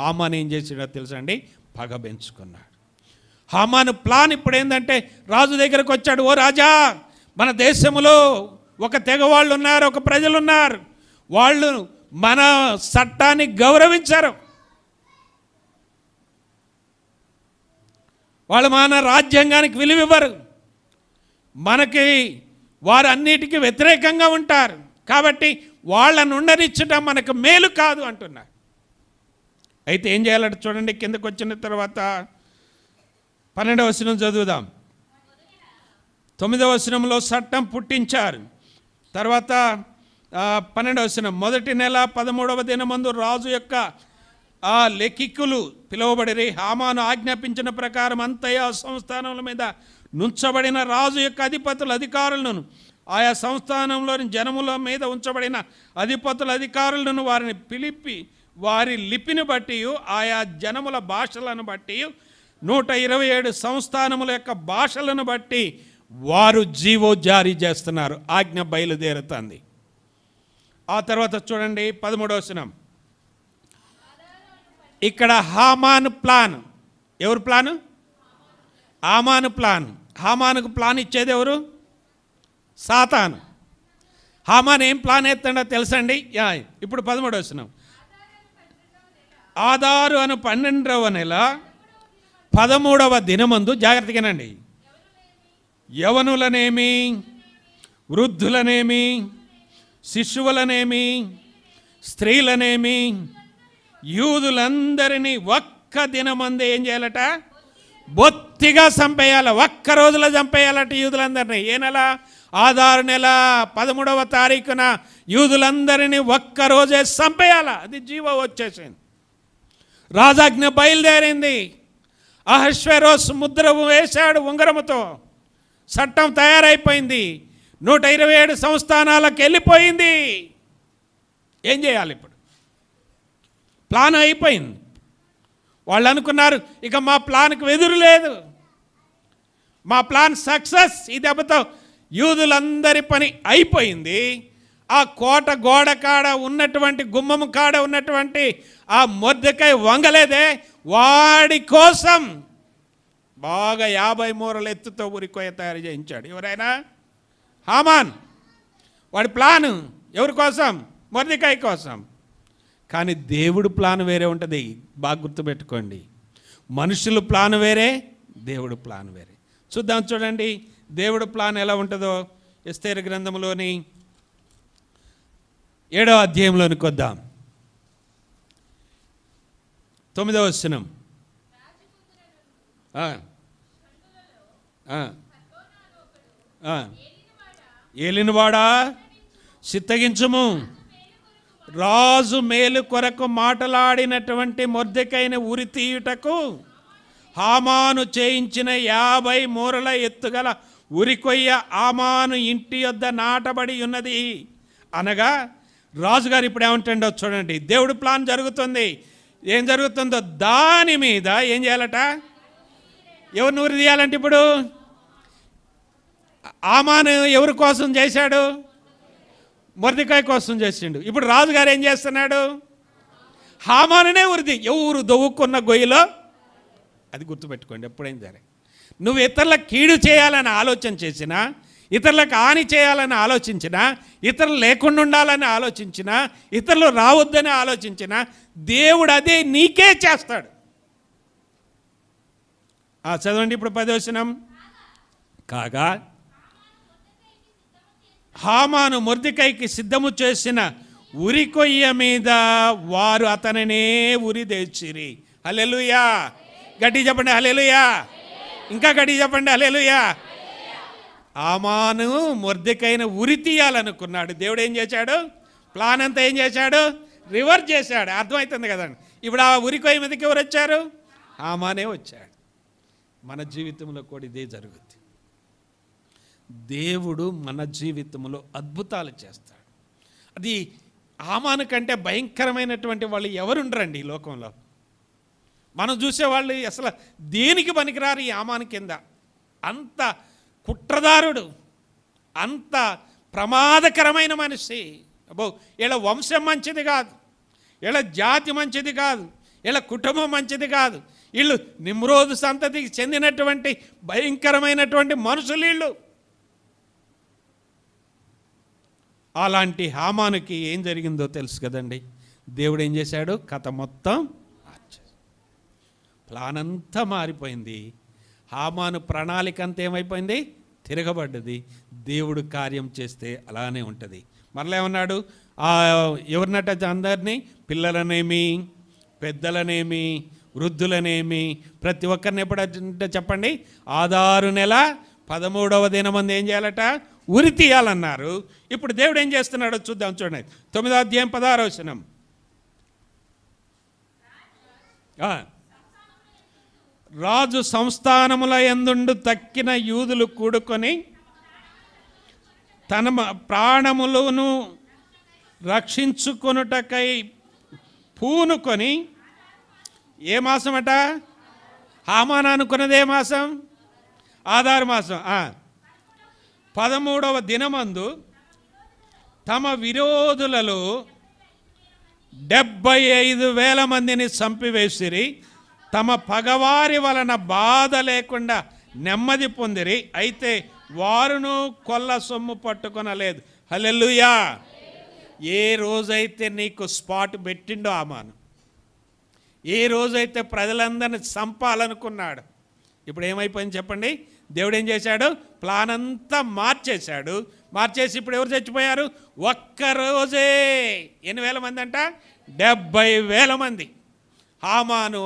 హామాను ఏం చేసాడో తెలుసండి, పగ పెంచుకున్నాడు. హామాను ప్లాన్ ఇప్పుడు ఏంటంటే, రాజు దగ్గరకు వచ్చాడు. ఓ రాజా, మన దేశంలో ఒక తెగ వాళ్ళు ఉన్నారు, ఒక ప్రజలు ఉన్నారు, వాళ్ళు మన చట్టాన్ని గౌరవించారు, వాళ్ళు మన రాజ్యాంగానికి విలువివ్వరు, మనకి వారు అన్నిటికీ వ్యతిరేకంగా ఉంటారు, కాబట్టి వాళ్ళను ఉండనిచ్చటం మనకు మేలు కాదు అంటున్నారు. అయితే ఏం చేయాలంటే చూడండి, కిందకు వచ్చిన తర్వాత 12వ వచనం చదువుదాం. 9వ వచనంలో చట్టం పుట్టించారు. తర్వాత 12వ వచనం, మొదటి నెల 13వ దినమందు రాజు యొక్క లెఖికులు పిలువబడిరి. హామాను ఆజ్ఞాపించిన ప్రకారం అంతయా సంస్థానముల మీద నుంచబడిన రాజు యొక్క అధిపతుల అధికారులను, ఆయా సంస్థానంలోని జనముల మీద ఉంచబడిన అధిపతుల అధికారులను వారిని పిలిపి వారి లిపిని బట్టి ఆయా జనముల భాషలను బట్టి 127 సంస్థానముల యొక్క భాషలను బట్టి వారు జీవో జారీ చేస్తున్నారు. ఆజ్ఞ బయలుదేరుతుంది. ఆ తర్వాత చూడండి 13వ వచనం. ఇక్కడ హామాను ప్లాన్. ఎవరు ప్లాను? హామాను ప్లాన్. హామానుకు ప్లాన్ ఇచ్చేది ఎవరు? సాతాను. హామాను ఏం ప్లాన్ ఎత్తాడో తెలుసండి. ఇప్పుడు 13వ వచనం. ఆదారు అను 12వ నెల 13వ దినమందు, జాగ్రత్తగానండి, యవనులనేమి, వృద్ధులనేమి, శిశువులనేమి, స్త్రీలనేమి, యూదులందరినీ ఒక్క దినమందే ఏం చేయాలట? బొత్తిగా చంపేయాలి. ఒక్క రోజులో చంపేయాలట యూదులందరినీ. ఏ నెల? ఆదారు నెల 13వ తారీఖున యూదులందరినీ ఒక్కరోజే చంపేయాల. అది జీవో వచ్చేసింది. రాజాజ్ఞ బయలుదేరింది. అహష్వేరోస్ ముద్ర వేశాడు ఉంగరముతో. చట్టం తయారైపోయింది. 127 సంస్థానాలకు వెళ్ళిపోయింది. ఏం చేయాలి ఇప్పుడు? ప్లాన్ అయిపోయింది. వాళ్ళు అనుకున్నారు, ఇక మా ప్లాన్కి ఎదురు లేదు, మా ప్లాన్ సక్సెస్, ఈ దెబ్బతో యూదులందరి పని అయిపోయింది. ఆ కోట గోడ కాడ ఉన్నటువంటి గుమ్మము కాడ ఉన్నటువంటి ఆ మొర్దెకై వంగలేదే, వాడి కోసం బాగా 50 మూరల ఎత్తుతో ఉరికొయ్య తయారు చేయించాడు. ఎవరైనా? హామాన్. వాడి ప్లాను ఎవరి కోసం? మొర్దెకై కోసం. కానీ దేవుడు ప్లాన్ వేరే ఉంటుంది. బాగా గుర్తుపెట్టుకోండి. మనుషుల ప్లాన్ వేరే, దేవుడు ప్లాన్ వేరే. చూద్దాం, చూడండి దేవుడు ప్లాన్ ఎలా ఉంటుందో. ఎస్తేరు గ్రంథంలోని 7వ అధ్యాయంలోనికి వద్దాం. 9వ వచనం. ఏలినవాడా చిత్తగించుము, రాజు మేలు కొరకు మాటలాడినటువంటి మొర్దెకైన ఉరి తీయుటకు హామాను చేయించిన 50 మూరల ఎత్తుగల ఉరికొయ్య హామాను ఇంటి యొద్ద నాటబడి ఉన్నది అనగా, రాజుగారు ఇప్పుడు ఏమంటాడో చూడండి. దేవుడు ప్లాన్ జరుగుతుంది. ఏం జరుగుతుందో దాని మీద ఏం చేయాలట? ఎవరిని ఉరి తీయాలంటే ఇప్పుడు హామాను ఎవరి కోసం చేశాడు? మొర్దెకై కోసం చేసిండు. ఇప్పుడు రాజుగారు ఏం చేస్తున్నాడు? హామానునే ఉరిది. ఎవరు దొవ్వుకున్న గొయ్యిలో, అది గుర్తుపెట్టుకోండి ఎప్పుడైనా సరే. నువ్వు ఇతరులకు కీడు చేయాలని ఆలోచన చేసినా, ఇతరులకు హాని చేయాలని ఆలోచించినా, ఇతరులు లేకుండా ఉండాలని ఆలోచించినా, ఇతరులు రావద్దని ఆలోచించినా, దేవుడు అదే నీకే చేస్తాడు. చదవండి ఇప్పుడు 10వ వచనం. కాగా హామాను మొర్దెకైకి సిద్ధము చేసిన ఉరికొయ్య మీద వారు అతనినే ఉరి తెచ్చిరి. హల్లెలూయా. గట్టి చెప్పండి హల్లెలూయా. ఇంకా గట్టి చెప్పండి హల్లెలూయా. హామాను మొర్దెకైని ఉరి తీయాలనుకున్నాడు. దేవుడు ఏం చేశాడు? ప్లాన్ అంతా ఏం చేశాడు? రివర్స్ చేశాడు. అర్థమవుతుంది కదండి. ఇప్పుడు ఆ ఉరికొయ్య మీదకి ఎవరు వచ్చారు? హామానే వచ్చాడు. మన జీవితంలో కూడా ఇదే జరుగుద్ది. దేవుడు మన జీవితంలో అద్భుతాలు చేస్తాడు. అది హామాను కంటే భయంకరమైనటువంటి వాళ్ళు ఎవరుండరండి ఈ లోకంలో. మనం చూసేవాళ్ళు అసలు దేనికి పనికిరారు ఈ హామాను కింద. అంత కుట్రదారుడు, అంత ప్రమాదకరమైన మనిషి. అబ్బో, వీళ్ళ వంశం మంచిది కాదు, వీళ్ళ జాతి మంచిది కాదు, వీళ్ళ కుటుంబం మంచిది కాదు, వీళ్ళు నిమ్రోదు సంతతికి చెందినటువంటి భయంకరమైనటువంటి మనుషులు వీళ్ళు. అలాంటి హామానుకి ఏం జరిగిందో తెలుసు కదండి. దేవుడు ఏం చేశాడు? కథ మొత్తం మార్చాడు. ప్లాన్ అంతా మారిపోయింది. హామాను ప్రణాళిక అంతా ఏమైపోయింది? తిరగబడ్డది. దేవుడు కార్యం చేస్తే అలానే ఉంటుంది. మరలా ఏమన్నాడు? ఎవరినట అందరినీ, పిల్లలనేమి, పెద్దలనేమి, వృద్ధులనేమి, ప్రతి ఒక్కరిని ఎప్పుడంటే చెప్పండి, 6 నెల 13వ దినమంది ఏం చేయాలట? ఉరి తీయాలన్నారు. ఇప్పుడు దేవుడు ఏం చేస్తున్నాడో చూద్దాం, చూడండి. 9వ అధ్యాయం 16వ వచనం. రాజు సంస్థానముల యందుండు తక్కిన యూదులు కూడుకొని తన ప్రాణములను రక్షించుకొనుటకై పూనుకొని, ఏ మాసం అట? హామాను అనుకున్నది ఏ మాసం? ఆదారు మాసం. 13వ దినమందు తమ విరోధులలో 75,000 మందిని చంపివేసిరి. తమ పగవారి వలన బాధ లేకుండా నెమ్మది పొందిరి. అయితే వారును కొల్ల సొమ్ము పట్టుకొనలేదు. హల్లెలూయా. ఏ రోజైతే నీకు స్పాట్ పెట్టిండో హామాను, ఏ రోజైతే ప్రజలందరినీ చంపాలనుకున్నాడు, ఇప్పుడు ఏమైపోయింది చెప్పండి? దేవుడు ఏం చేశాడు? ప్లాన్ అంతా మార్చేశాడు. మార్చేసి ఇప్పుడు ఎవరు చచ్చిపోయారు? ఒక్కరోజే 8,000 మంది అంట, 70,000 మంది. హామాను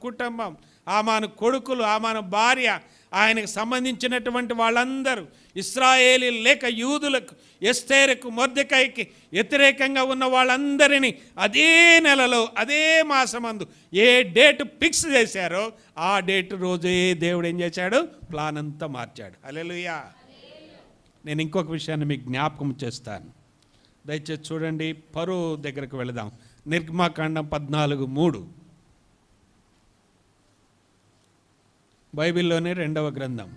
కుటుంబం, హామాను కొడుకులు, హామాను భార్య, ఆయనకు సంబంధించినటువంటి వాళ్ళందరూ, ఇశ్రాయేలీ లేక యూదులకు, ఎస్తేరుకు, మొర్దెకైకి వ్యతిరేకంగా ఉన్న వాళ్ళందరినీ అదే నెలలో అదే మాసమందు ఏ డేట్ ఫిక్స్ చేశారో ఆ డేట్ రోజే దేవుడు ఏం చేశాడు? ప్లాన్ అంతా మార్చాడు. హల్లెలూయా. నేను ఇంకొక విషయాన్ని మీకు జ్ఞాపకం చేస్తాను. దయచేసి చూడండి. పరో దగ్గరకు వెళదాం. నిర్గమాకాండం 14:3. బైబిల్లోనే 2వ గ్రంథం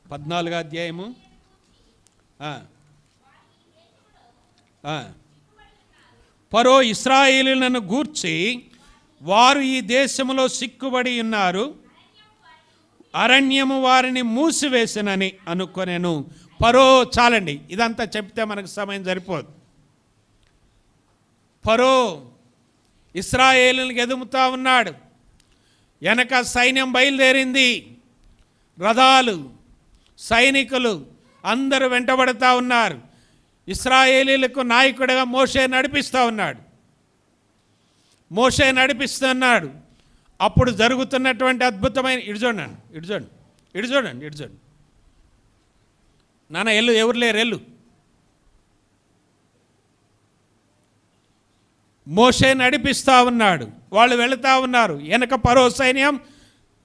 14వ అధ్యాయము. ఫరో ఇశ్రాయేలులను గూర్చి, వారు ఈ దేశంలో సిక్కుబడి ఉన్నారు, అరణ్యము వారిని మూసివేసినని అనుకొనెను. ఫరో, చాలండి, ఇదంతా చెప్తే మనకు సమయం సరిపోదు. ఫరో ఇశ్రాయేలునికి ఎదుముతా ఉన్నాడు. వెనక సైన్యం బయలుదేరింది, రథాలు, సైనికులు అందరూ వెంటబడుతూ ఉన్నారు. ఇశ్రాయేలీలకు నాయకుడిగా మోషే నడిపిస్తూ ఉన్నాడు. మోషే నడిపిస్తున్నాడు. అప్పుడు జరుగుతున్నటువంటి అద్భుతమైన, ఇటు చూడండి నాన్న, ఎల్లు, ఎవరు లేరు, ఎల్లు. మోషే నడిపిస్తూ ఉన్నాడు, వాళ్ళు వెళుతూ ఉన్నారు. వెనక ఫరో సైన్యం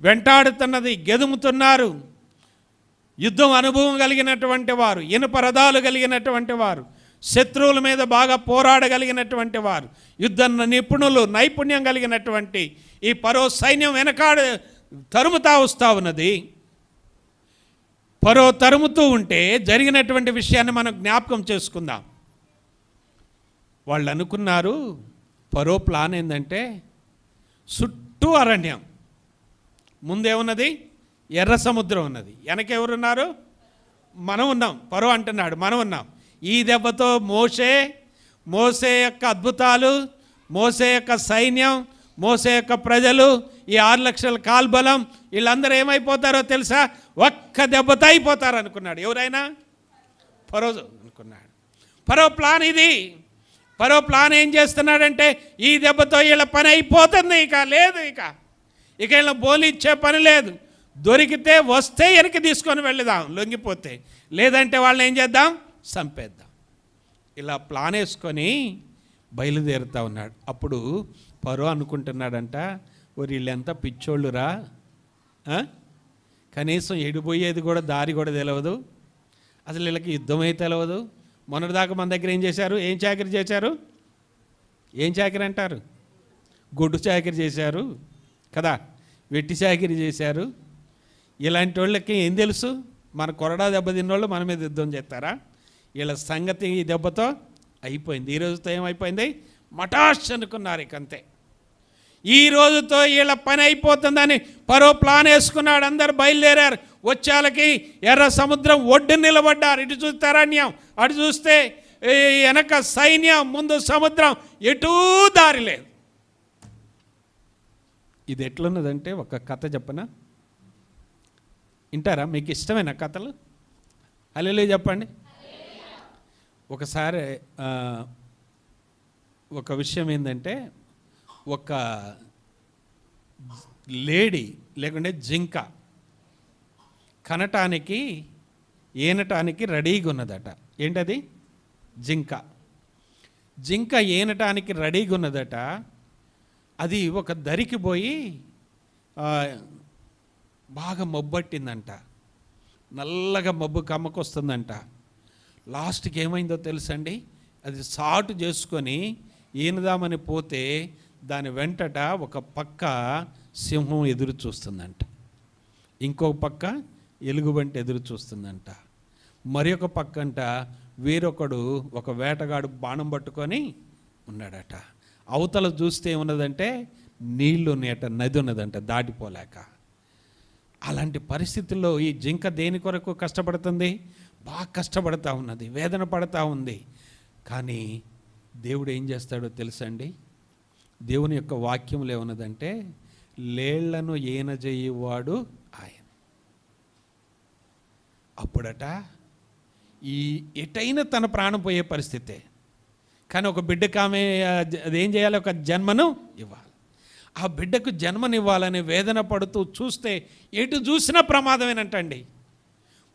వెంటాడుతున్నది, గెదుముతున్నారు. యుద్ధం అనుభవం కలిగినటువంటి వారు, ఇనుప రథాలు కలిగినటువంటి వారు, శత్రువుల మీద బాగా పోరాడగలిగినటువంటి వారు, యుద్ధ నిపుణులు, నైపుణ్యం కలిగినటువంటి ఈ ఫరో సైన్యం వెనకాడు తరుముతా వస్తూ ఉన్నది. ఫరో తరుముతూ ఉంటే జరిగినటువంటి విషయాన్ని మనం జ్ఞాపకం చేసుకుందాం. వాళ్ళు అనుకున్నారు, ఫరో ప్లాన్ ఏంటంటే చుట్టూ అరణ్యం, ముందేమున్నది, ఎర్ర సముద్రం ఉన్నది, వెనకెవరున్నారు, మనం ఉన్నాం. ఫరో అంటున్నాడు మనం ఉన్నాం. ఈ దెబ్బతో మోసే యొక్క అద్భుతాలు, మోసే యొక్క సైన్యం, మోసే యొక్క ప్రజలు, ఈ 6 లక్షల కాల్బలం, వీళ్ళందరూ ఏమైపోతారో తెలుసా, ఒక్క దెబ్బతో అయిపోతారు అనుకున్నాడు. ఎవరైనా ఫరో అనుకున్నాడు. ఫరో ప్లాన్ ఇది. ఫరో ప్లాన్ ఏం చేస్తున్నాడంటే, ఈ దెబ్బతో వీళ్ళ పని అయిపోతుంది, ఇక లేదు, ఇక వీళ్ళ బోలి ఇచ్చే పని లేదు. దొరికితే వస్తే వెనక్కి తీసుకొని వెళ్దాం, లొంగిపోతే, లేదంటే వాళ్ళని ఏం చేద్దాం, చంపేద్దాం. ఇలా ప్లాన్ వేసుకొని బయలుదేరుతూ ఉన్నాడు. అప్పుడు ఫరో అనుకుంటున్నాడంట, వీళ్ళెంత పిచ్చోళ్ళురా, కనీసం ఎడిపోయేది కూడా దారి కూడా తెలియదు, అసలు వీళ్ళకి యుద్ధమే తెలియదు. మొన్నటిదాకా మన దగ్గర ఏం చేశారు, ఏం చాకరీ చేశారు, ఏం చాకరీ అంటారు, గొడ్డు చాకరీ చేశారు కదా, వెట్టి చాకరీ చేశారు. ఇలాంటి వాళ్ళకి ఏం తెలుసు, మన కొరడా దెబ్బ తిన్నోళ్ళు మన మీద యుద్ధం చేస్తారా? వీళ్ళ సంగతి ఈ దెబ్బతో అయిపోయింది. ఈ రోజుతో ఏమైపోయింది, మటాష్ అనుకున్నారు. ఇక అంతే, ఈ రోజుతో వీళ్ళ పని అయిపోతుందని ఫరో ప్లాన్ వేసుకున్నాడు. అందరు బయలుదేరారు. వచ్చేళ్ళకి ఎర్ర సముద్రం ఒడ్డు నిలబడ్డారు. ఇటు చూస్తే అరణ్యం, అటు చూస్తే వెనక సైన్యం, ముందు సముద్రం, ఎటూ దారి లేదు. ఇది ఎట్లున్నదంటే, ఒక కథ చెప్పనా, వింటారా? మీకు ఇష్టమైన కథలు? హల్లెలూయా చెప్పండి. ఒకసారి ఒక విషయం ఏంటంటే, ఒక లేడీ లేకుంటే జింక కనటానికి ఏనటానికి రెడీగా ఉన్నదట. ఏంటది? జింక ఏనటానికి రెడీగా ఉన్నదట. అది ఒక దరికి పోయి బాగా మబ్బట్టిందంట, నల్లగా మబ్బు కమ్మకొస్తుందంట. లాస్ట్కి ఏమైందో తెలుసండి, అది సాటు చేసుకొని ఈనదామని పోతే దాని వెంటట ఒక పక్క సింహం ఎదురు చూస్తుందంట, ఇంకొక పక్క ఎలుగుబంటి ఎదురు చూస్తుందంట, మరి ఒక పక్కంట వేరొకడు, ఒక వేటగాడు బాణం పట్టుకొని ఉన్నాడట. అవతల చూస్తే ఏమున్నదంటే నీళ్ళు నేట నది ఉన్నదంట, దాటిపోలేక. అలాంటి పరిస్థితుల్లో ఈ జింక దేని కొరకు కష్టపడుతుంది? బాగా కష్టపడతా ఉన్నది, వేదన పడతా ఉంది. కానీ దేవుడు ఏం చేస్తాడో తెలుసండి, దేవుని యొక్క వాక్యంలో ఏమన్నదంటే, లేళ్లను ఈనజేయువాడు ఆయన. అప్పుడట ఈ ఎటైనా తన ప్రాణం పోయే పరిస్థితే, కానీ ఒక బిడ్డకు ఆమె అదేం చేయాలి, ఒక జన్మను ఇవ్వాలి. ఆ బిడ్డకు జన్మనివ్వాలని వేదన పడుతూ చూస్తే ఎటు చూసినా ప్రమాదమేనంటండి.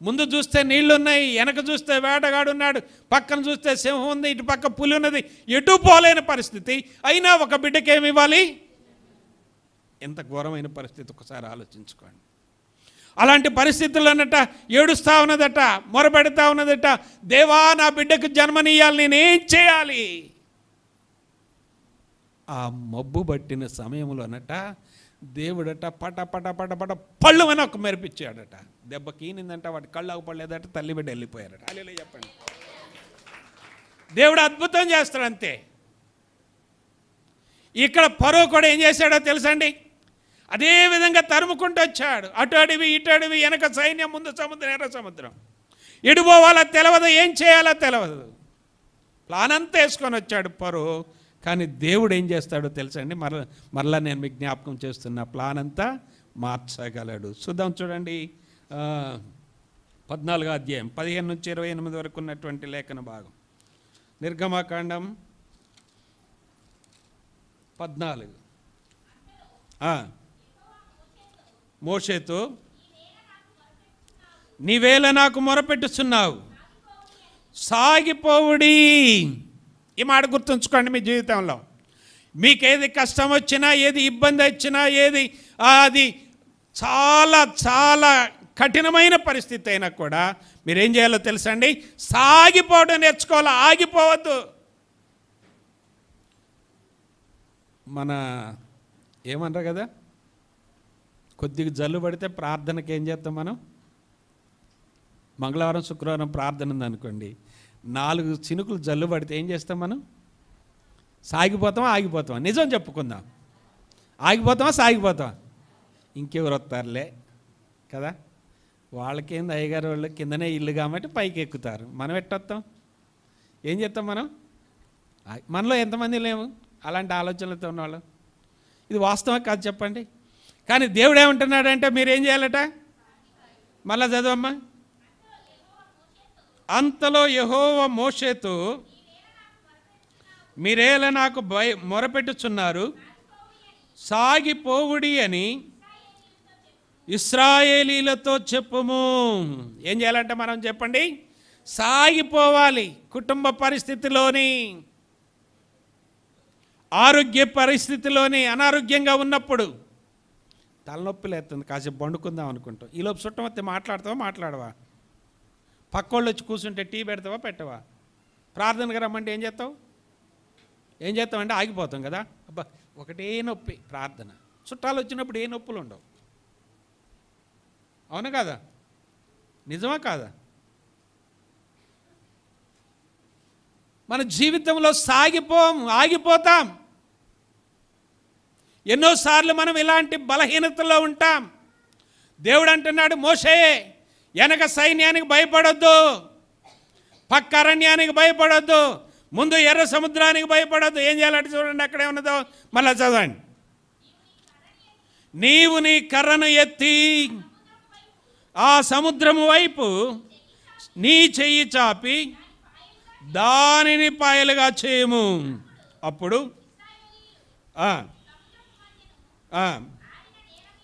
ముందు చూస్తే నీళ్లు ఉన్నాయి, వెనక చూస్తే వేటగాడు ఉన్నాడు, పక్కన చూస్తే సింహం ఉంది, ఇటు పక్క పులి ఉన్నది, ఎటు పోలేని పరిస్థితి. అయినా ఒక బిడ్డకి ఏమి ఇవ్వాలి? ఎంత ఘోరమైన పరిస్థితి ఒకసారి ఆలోచించుకోండి. అలాంటి పరిస్థితుల్లోనట ఏడుస్తూ ఉన్నదట, మొరపెడతా ఉన్నదట, దేవా నా బిడ్డకు జన్మనియ్యాలి, నేనేం చేయాలి? ఆ మబ్బు పట్టిన సమయంలోనట దేవుడట పట పట పట పట పళ్ళు అని ఒక మెరిపించాడట. దెబ్బ కీనిందంట, వాటి కళ్ళు అవ్వలేదట, తల్లి బిడ్డ వెళ్ళిపోయారట. హల్లెలూయా చెప్పండి. దేవుడు అద్భుతం చేస్తాడు అంతే. ఇక్కడ ఫరో కూడా ఏం చేశాడో తెలుసండి, అదే విధంగా తరుముకుంటూ వచ్చాడు. అటు అడివి ఇటు అడివి, వెనక సైన్యం, ముందు సముద్రం, ఎర్ర సముద్రం. ఎడిపోవాలో తెలియదు, ఏం చేయాలో తెలియదు. ప్లాన్ అంతా వేసుకొని వచ్చాడు ఫరో. కానీ దేవుడు ఏం చేస్తాడో తెలుసండి, మరలా నేను మీకు జ్ఞాపకం చేస్తున్నా, ప్లాన్ అంతా మార్చగలడు. చూద్దాం, చూడండి 14వ అధ్యాయం 15 నుంచి 28 వరకు ఉన్నటువంటి లేఖన భాగం. నిర్గమకాండం 14. మోషేతో, నీవేళ నాకు మొరపెట్టుచున్నావు, సాగిపోవుడి. ఈ మాట గుర్తుంచుకోండి మీ జీవితంలో. మీకేది కష్టం వచ్చినా, ఏది ఇబ్బంది వచ్చినా, ఏది అది చాలా చాలా కఠినమైన పరిస్థితి అయినా కూడా మీరేం చేయాలో తెలుసండి, సాగిపోవడం నేర్చుకోవాలి, ఆగిపోవద్దు. మన ఏమన్నారు కదా, కొద్దిగా జల్లు పడితే ప్రార్థనకి ఏం చేస్తాం మనం? మంగళవారం శుక్రవారం ప్రార్థన ఉందనుకోండి, 4 చినుకులు జల్లు పడితే ఏం చేస్తాం మనం? సాగిపోతామా ఆగిపోతామా? నిజం చెప్పుకుందాం, ఆగిపోతామా సాగిపోతామా? ఇంకెవరు వస్తారులే కదా, వాళ్ళకేంది, అయ్యగారు వాళ్ళు కిందనే ఇల్లు కాబట్టి పైకి ఎక్కుతారు, మనం ఎట్టొస్తాం? ఏం చేస్తాం మనం? మనలో ఎంతమంది లేము అలాంటి ఆలోచనలతో ఉన్నవాళ్ళు? ఇది వాస్తవం కాదు చెప్పండి. కానీ దేవుడు ఏమంటున్నాడంటే మీరేం చేయాలట? మళ్ళా చదవమ్మా. అంతలో యెహోవా మోషేతో, మీరేలా నాకు మొరపెట్టుచున్నారు, సాగిపోవుడి అని ఇశ్రాయేలీలతో చెప్పుము. ఏం చేయాలంటే మనం చెప్పండి, సాగిపోవాలి. కుటుంబ పరిస్థితిలోని, ఆరోగ్య పరిస్థితిలోని, అనారోగ్యంగా ఉన్నప్పుడు తలనొప్పి లేస్తుంది, కాసేపు పండుకుందాం అనుకుంటాం. ఈలోపు చుట్టం వస్తే మాట్లాడతావా మాట్లాడవా? పక్కోళ్ళు వచ్చి కూర్చుంటే టీ పెడతావా పెట్టవా? ప్రార్థనకు రమ్మంటే ఏం చేస్తావు? ఏం చేస్తామంటే ఆగిపోతాం కదా. అబ్బా ఒకటే నొప్పి ప్రార్థన. చుట్టాలు వచ్చినప్పుడు ఏ నొప్పులు ఉండవు, అవునా కాదా? నిజమా కాదా? మన జీవితంలో ఆగిపోతాం. ఎన్నోసార్లు మనం ఇలాంటి బలహీనతలో ఉంటాం. దేవుడు అంటున్నాడు, మోషే వెనక సైన్యానికి భయపడొద్దు, పక్క అరణ్యానికి భయపడొద్దు, ముందు ఎర్ర సముద్రానికి భయపడొద్దు. ఏం చేయాలంటే చూడండి, అక్కడే ఉన్నదో మళ్ళీ చదవండి. నీవు నీ కర్రను ఎత్తి ఆ సముద్రము వైపు నీ చెయ్యి చాపి దానిని పాయలుగా చేయము. అప్పుడు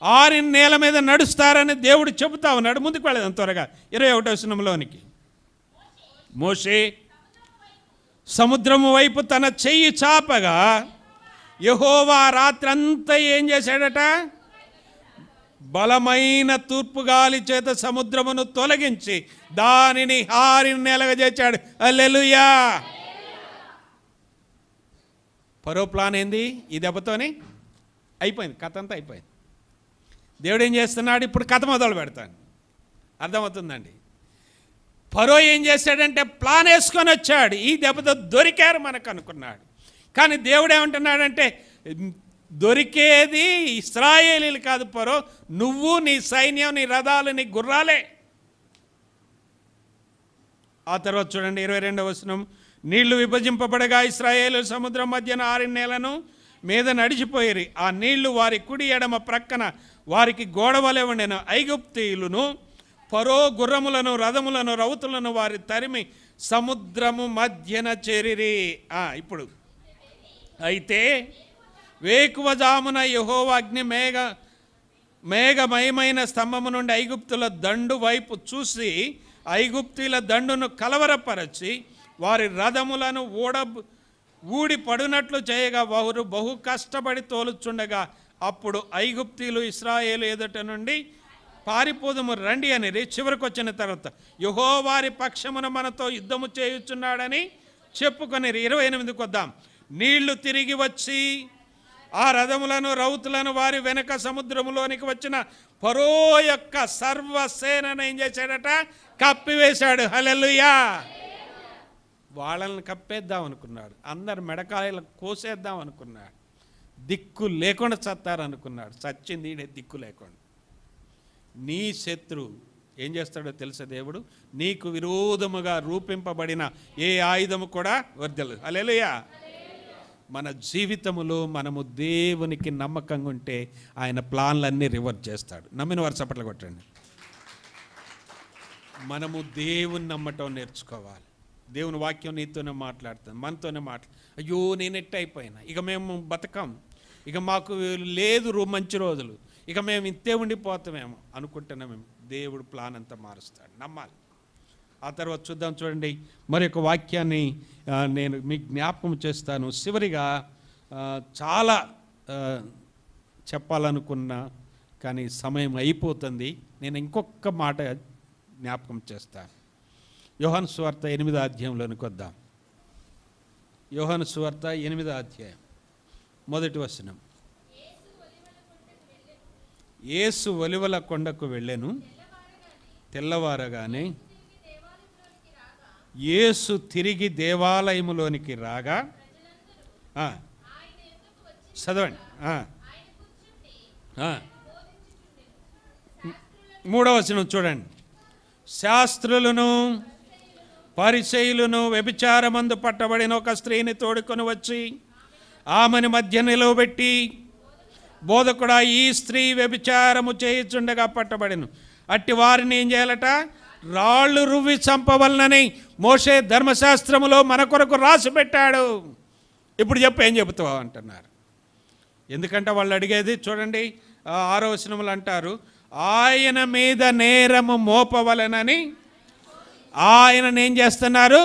ఆరిన నేల మీద నడుస్తారని దేవుడు చెబుతా ఉన్నాడు. ముందుకు వెళ్ళదాం త్వరగా 21వ వచనంలోనికి. మోషే సముద్రము వైపు తన చెయ్యి చాపగా యెహోవా రాత్రంతా ఏం చేశాడట? బలమైన తూర్పు గాలి చేత సముద్రమును తొలగించి దానిని ఆరిన నేలగా చేశాడు. హల్లెలూయా. ఫరో ప్లాన్ ఏంది? ఈ దెబ్బతోనే అయిపోయింది, కథ అంతా అయిపోయింది. దేవుడు ఏం చేస్తున్నాడు? ఇప్పుడు కథ మొదలు పెడతాను. అర్థమవుతుందండి? ఫరో ఏం చేశాడంటే ప్లాన్ వేసుకొని వచ్చాడు, ఈ దెబ్బతో దొరికారు మనకు అనుకున్నాడు. కానీ దేవుడు ఏమంటున్నాడంటే, దొరికేది ఇశ్రాయేలీలు కాదు ఫరో, నువ్వు, నీ సైన్యం, నీ రథాలు, నీ గుర్రాలే. ఆ తర్వాత చూడండి 22వ వచనం. నీళ్లు విభజింపబడగా ఇశ్రాయేలు సముద్రం మధ్యన ఆరిన నేలను మీద నడిచిపోయిరి. ఆ నీళ్లు వారి కుడి ఎడమ ప్రక్కన వారికి గోడవలే ఉండెను. ఐగుప్తీయులను ఫరో గుర్రములను, రథములను, రౌతులను వారి తరిమి సముద్రము మధ్యన చేరిరి. ఇప్పుడు అయితే వేకువజామున యెహోవా అగ్ని మేఘమయమైన స్తంభము నుండి ఐగుప్తుల దండు వైపు చూసి ఐగుప్తీల దండును కలవరపరచి వారి రథములను ఊడి పడునట్లు చేయగా వారు బహు కష్టపడి తోలుచుండగా అప్పుడు ఐగుప్తీలు ఇశ్రాయేలు ఎదుట నుండి పారిపోదుము రండి అని చివరికి వచ్చిన తర్వాత యెహోవారి పక్షమున మనతో యుద్ధము చేయుచున్నాడని చెప్పుకొని 28కి వద్దాం. నీళ్లు తిరిగి వచ్చి ఆ రథములను, రౌతులను వారి వెనక సముద్రములోనికి వచ్చిన ఫరో యొక్క సర్వసేనను ఏం చేశాడట? కప్పివేశాడు. హల్లెలూయా. వాళ్ళని కప్పేద్దాం అనుకున్నాడు, అందరు మెడకాయలు కోసేద్దాం అనుకున్నాడు, దిక్కు లేకుండా చత్తారనుకున్నాడు. చచ్చింది ఈడే దిక్కు లేకుండా. నీ శత్రువు ఏం చేస్తాడో తెలుసా దేవుడు? నీకు విరోధముగా రూపింపబడిన ఏ ఆయుధము కూడా వర్ధలదు. హల్లెలూయా. మన జీవితములో మనము దేవునికి నమ్మకంగా ఉంటే ఆయన ప్లాన్లన్నీ రివర్స్ చేస్తాడు. నమ్మిన వారు చప్పట్లు కొట్టండి. మనము దేవుని నమ్మటం నేర్చుకోవాలి. దేవుని వాక్యం నీతోనే మాట్లాడుతుంది, మనతోనే అయ్యో నేను ఎట్టయిపోయినా, ఇక మేము బతకం, ఇక మాకు లేదు మంచి రోజులు, ఇక మేము ఇంతే ఉండిపోతామేమో అనుకుంటున్నామేమో. దేవుడు ప్లాన్ అంతా మారుస్తాడు, నమ్మాలి. ఆ తర్వాత చూద్దాం, చూడండి మరి ఒక వాక్యాన్ని నేను మీకు జ్ఞాపకం చేస్తాను. చివరిగా చాలా చెప్పాలనుకున్నా కానీ సమయం అయిపోతుంది. నేను ఇంకొక మాట జ్ఞాపకం చేస్తాను. యోహాను సువార్త 8వ అధ్యాయంలోనికి వద్దాం. యోహాను సువార్త 8వ అధ్యాయం 1వ వచనం. యేసు ఒలివల కొండకు వెళ్ళెను. తెల్లవారగానే యేసు తిరిగి దేవాలయములోనికి రాగా, చదవండి 3వ వచనం చూడండి. శాస్త్రులను పరిసయ్యులను వ్యభిచారమందు పట్టబడిన ఒక స్త్రీని తోడుకొని వచ్చి ఆమెను మధ్య నిలవబెట్టి, బోధకుడా, ఈ స్త్రీ వ్యభిచారము చేయుచుండగా పట్టబడిను, అట్టి వారిని ఏం చేయాలట? రాళ్ళు రువ్వి చంపవలనని మోషే ధర్మశాస్త్రములో మన కొరకు రాసి పెట్టాడు. ఇప్పుడు చెప్పు, ఏం చెబుతావు అంటున్నారు. ఎందుకంటే వాళ్ళు అడిగేది చూడండి, 6వ వచనములు అంటారు, ఆయన మీద నేరము మోపవలనని ఆయనను ఏం చేస్తున్నారు?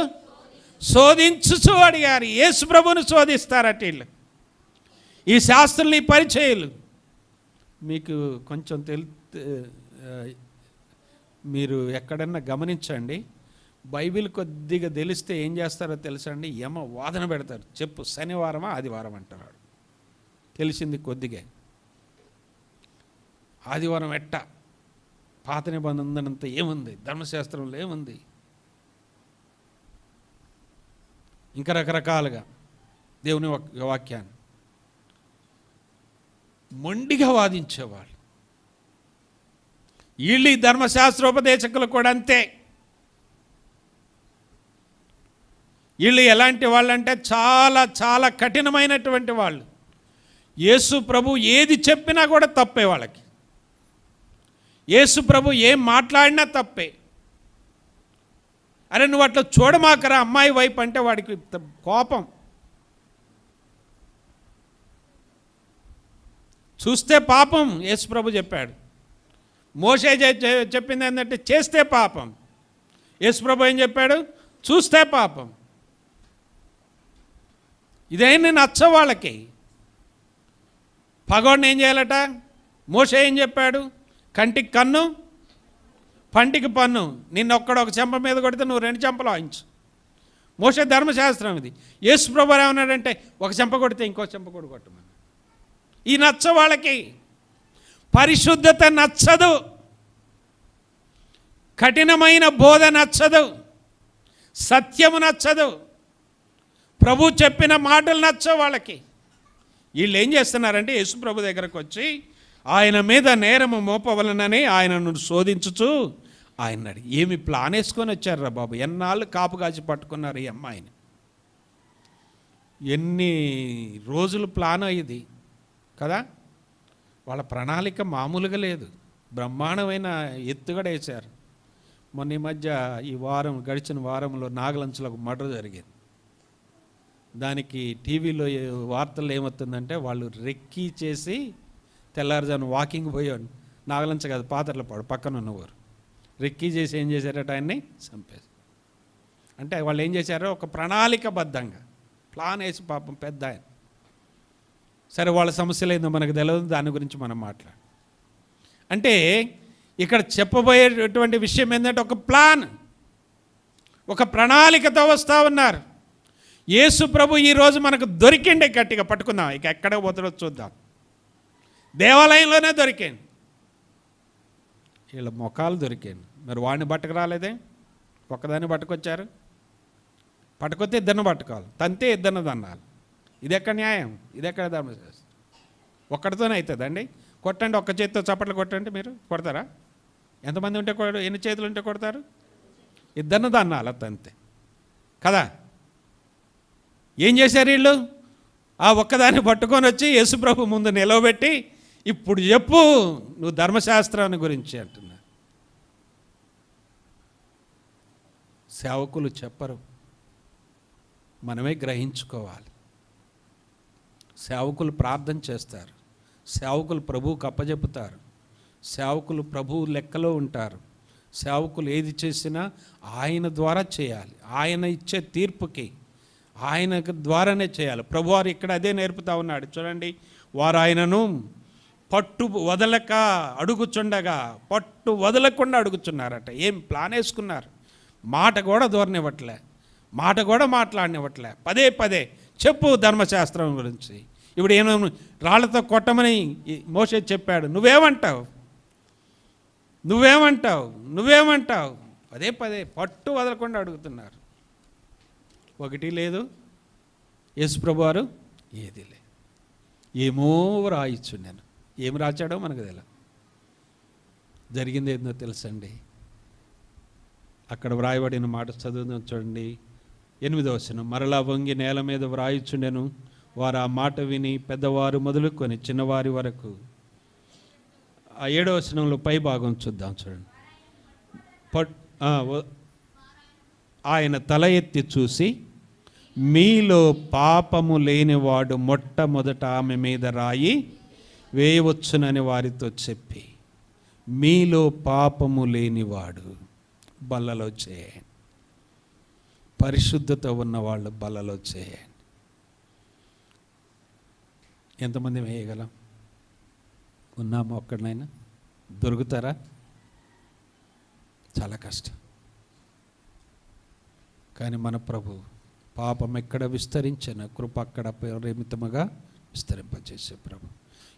శోధించుచు అడిగారు. యేసు ప్రభువును శోధిస్తారట వీళ్ళు, ఈ శాస్త్రులు, ఈ పరిచయులు. మీకు కొంచెం మీరు ఎక్కడన్నా గమనించండి, బైబిల్ కొద్దిగా తెలిస్తే ఏం చేస్తారో తెలుసా అండి? వాదన పెడతారు. చెప్పు, శనివారమా ఆదివారం అంటారు. తెలిసింది కొద్దిగా. ఆదివారం ఎట్ట, పాత నిబంధనంతా ఏముంది, ధర్మశాస్త్రంలో ఏముంది, ఇంకా రకరకాలుగా దేవుని వాక్యాన్ని మొండిగా వాదించేవాళ్ళు. వీళ్ళు ఈ ధర్మశాస్త్రోపదేశకులు కూడా అంతే. వీళ్ళు ఎలాంటి వాళ్ళంటే చాలా చాలా కఠినమైనటువంటి వాళ్ళు. యేసు ప్రభు ఏది చెప్పినా కూడా తప్పే వాళ్ళకి. యేసు ప్రభు ఏం మాట్లాడినా తప్పే. అరే నువ్వు అట్లా చూడమాకరా అమ్మాయి వైపు అంటే వాడికి కోపం. చూస్తే పాపం యేసు ప్రభు చెప్పాడు. మోషే చెప్పింది ఏంటంటే చేస్తే పాపం. యేసు ప్రభు ఏం చెప్పాడు? చూస్తే పాపం. ఇదేంటి నచ్చ వాళ్ళకి. పగోడిని ఏం చేయాలట? మోషే ఏం చెప్పాడు? కంటికి కన్ను, పంటికి పన్ను. నిన్నొక్కడ ఒక చెంప మీద కొడితే నువ్వు 2 చెంపలు వాయించు. మోషే ధర్మశాస్త్రం ఇది. యేసు ప్రభు ఏమన్నాడంటే ఒక చెంప కొడితే ఇంకో చెంప కూడా కొట్టమని. ఈ నచ్చ వాళ్ళకి. పరిశుద్ధత నచ్చదు, కఠినమైన బోధ నచ్చదు, సత్యము నచ్చదు, ప్రభు చెప్పిన మాటలు నచ్చవు వాళ్ళకి. వీళ్ళు ఏం చేస్తున్నారంటే యేసు ప్రభు దగ్గరకు వచ్చి ఆయన మీద నేరము మోపవలనని ఆయనను శోధించుచు ఆయన ఏమి ప్లాన్ వేసుకొని వచ్చారా బాబు? ఎన్నాళ్ళు కాపు కాచి పట్టుకున్నారు ఈ అమ్మాయిని. ఎన్ని రోజులు ప్లాన్ అయ్యింది కదా. వాళ్ళ ప్రణాళిక మామూలుగా లేదు, బ్రహ్మాండమైన ఎత్తుగడ వేశారు. మొన్న ఈ మధ్య గడిచిన వారంలో నాగలంచులో ఒక మర్డర్ జరిగింది. దానికి టీవీలో వార్తలు ఏమవుతుందంటే వాళ్ళు రెక్కీ చేసి తెల్లారుజాను వాకింగ్ పోయాడు. నాగలంచ కాదు, పాతర్లపాడు పక్కన ఉన్నవారు రెక్కీ చేసి ఏం చేశారట? ఆయన్ని చంపేసి. అంటే వాళ్ళు ఏం చేశారో ఒక ప్రణాళికబద్ధంగా ప్లాన్ వేసి పాపం పెద్ద ఆయన. సరే వాళ్ళ సమస్యలు ఏందో మనకు తెలియదు, దాని గురించి మనం మాట్లాడు. అంటే ఇక్కడ చెప్పబోయేటువంటి విషయం ఏంటంటే ఒక ప్లాన్, ఒక ప్రణాళికతో వస్తూ ఉన్నారు. యేసు ప్రభు ఈరోజు మనకు దొరికిండే, గట్టిగా పట్టుకుందాం. ఇక ఎక్కడ పోతాడో చూద్దాం. దేవాలయంలోనే దొరికాను, వీళ్ళ ముఖాలు దొరికాను. మరి వాడిని పట్టుకు రాలేదే, ఒక్కదాన్ని పట్టుకొచ్చారు. పట్టుకొస్తే ఇద్దరిని పట్టుకోవాలి, తంతే ఇద్దరిని తన్నాలి. ఇది ఎక్కడ న్యాయం? ఇది ఎక్కడ ధర్మశాస్త్రం? ఒక్కడితోనే అవుతుందండి? కొట్టండి, ఒక్క చేతితో చప్పట్లు కొట్టండి. మీరు కొడతారా? ఎంతమంది ఉంటే ఎన్ని చేతులు ఉంటే కొడతారు? ఇద్దరిని తన్నాలి, తంతే కదా. ఏం చేశారు వీళ్ళు? ఆ ఒక్కదాన్ని పట్టుకొని వచ్చి యేసుప్రభు ముందు నిలవబెట్టి, ఇప్పుడు చెప్పు నువ్వు ధర్మశాస్త్రాన్ని గురించి అంటున్నా. సేవకులు చెప్పరు, మనమే గ్రహించుకోవాలి. సేవకులు ప్రార్థన చేస్తారు, సేవకులు ప్రభువుకు అప్పచెప్పుతారు, సేవకులు ప్రభువు లెక్కలో ఉంటారు. సేవకులు ఏది చేసినా ఆయన ద్వారా చేయాలి, ఆయన ఇచ్చే తీర్పుకి ఆయన ద్వారానే చేయాలి. ప్రభువారు ఇక్కడ అదే నేర్పుతా ఉన్నాడు. చూడండి, వారు ఆయనను పట్టు వదలక అడుగుచుండగా, పట్టు వదలకుండా అడుగుచున్నారట. ఏం ప్లాన్ వేసుకున్నారు? మాట కూడా దూరనివ్వట్లే, మాట కూడా మాట్లాడనివ్వట్లే. పదే పదే చెప్పు ధర్మశాస్త్రం గురించి. ఇప్పుడు ఏమో రాళ్లతో కొట్టమని మోషే చెప్పాడు, నువ్వేమంటావు? పదే పదే పట్టు వదలకుండా అడుగుతున్నారు. ఒకటి లేదు, యేసుప్రభు వారు ఏది లేదు. ఏమో రాయొచ్చు, నేను ఏం రాచాడో మనకు తెలియదు. జరిగింది ఏందో తెలుసండి. అక్కడ వ్రాయబడిన మాట చదువుదాం చూడండి. 8వ వచనం, మరలా వంగి నేల మీద వ్రాయిచుండెను. వారు ఆ మాట విని పెద్దవారు మొదలుకొని చిన్నవారి వరకు. ఆ 7వ వచనంలో పై భాగం చూద్దాం చూడండి. ఆయన తల ఎత్తి చూసి, మీలో పాపము లేనివాడు మొట్టమొదట ఆమె మీద రాయి వేయవచ్చునని వారితో చెప్పి, మీలో పాపము లేనివాడు బల్లలో చేయండి. పరిశుద్ధత ఉన్నవాళ్ళు బల్లలో చేయండి. ఎంతమంది వేయగలం? ఉన్నామా? ఒక్కడినైనా దొరుకుతారా? చాలా కష్టం. కానీ మన ప్రభు పాపం ఎక్కడ విస్తరించిన కృప అక్కడ పరిమితముగా విస్తరింపచేసే ప్రభు.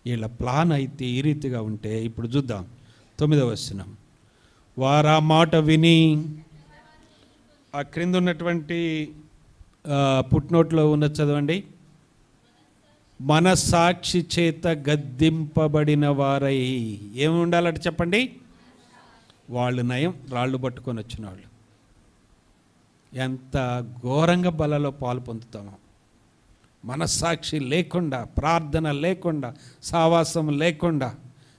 వీళ్ళ ప్లాన్ అయితే ఈ రీతిగా ఉంటే, ఇప్పుడు చూద్దాం 9వ వచనం. వారు ఆ మాట విని, ఆ క్రింద ఉన్నటువంటి పుట్నోట్లో ఉన్న చదవండి, మనస్సాక్షి చేత గద్దింపబడిన వారై. ఏమి ఉండాలంటే చెప్పండి? వాళ్ళు నయం, రాళ్ళు పట్టుకొని వచ్చిన వాళ్ళు. ఎంత ఘోరంగా బలలో పాలు పొందుతామో. మనస్సాక్షి లేకుండా, ప్రార్థన లేకుండా, సావాసం లేకుండా,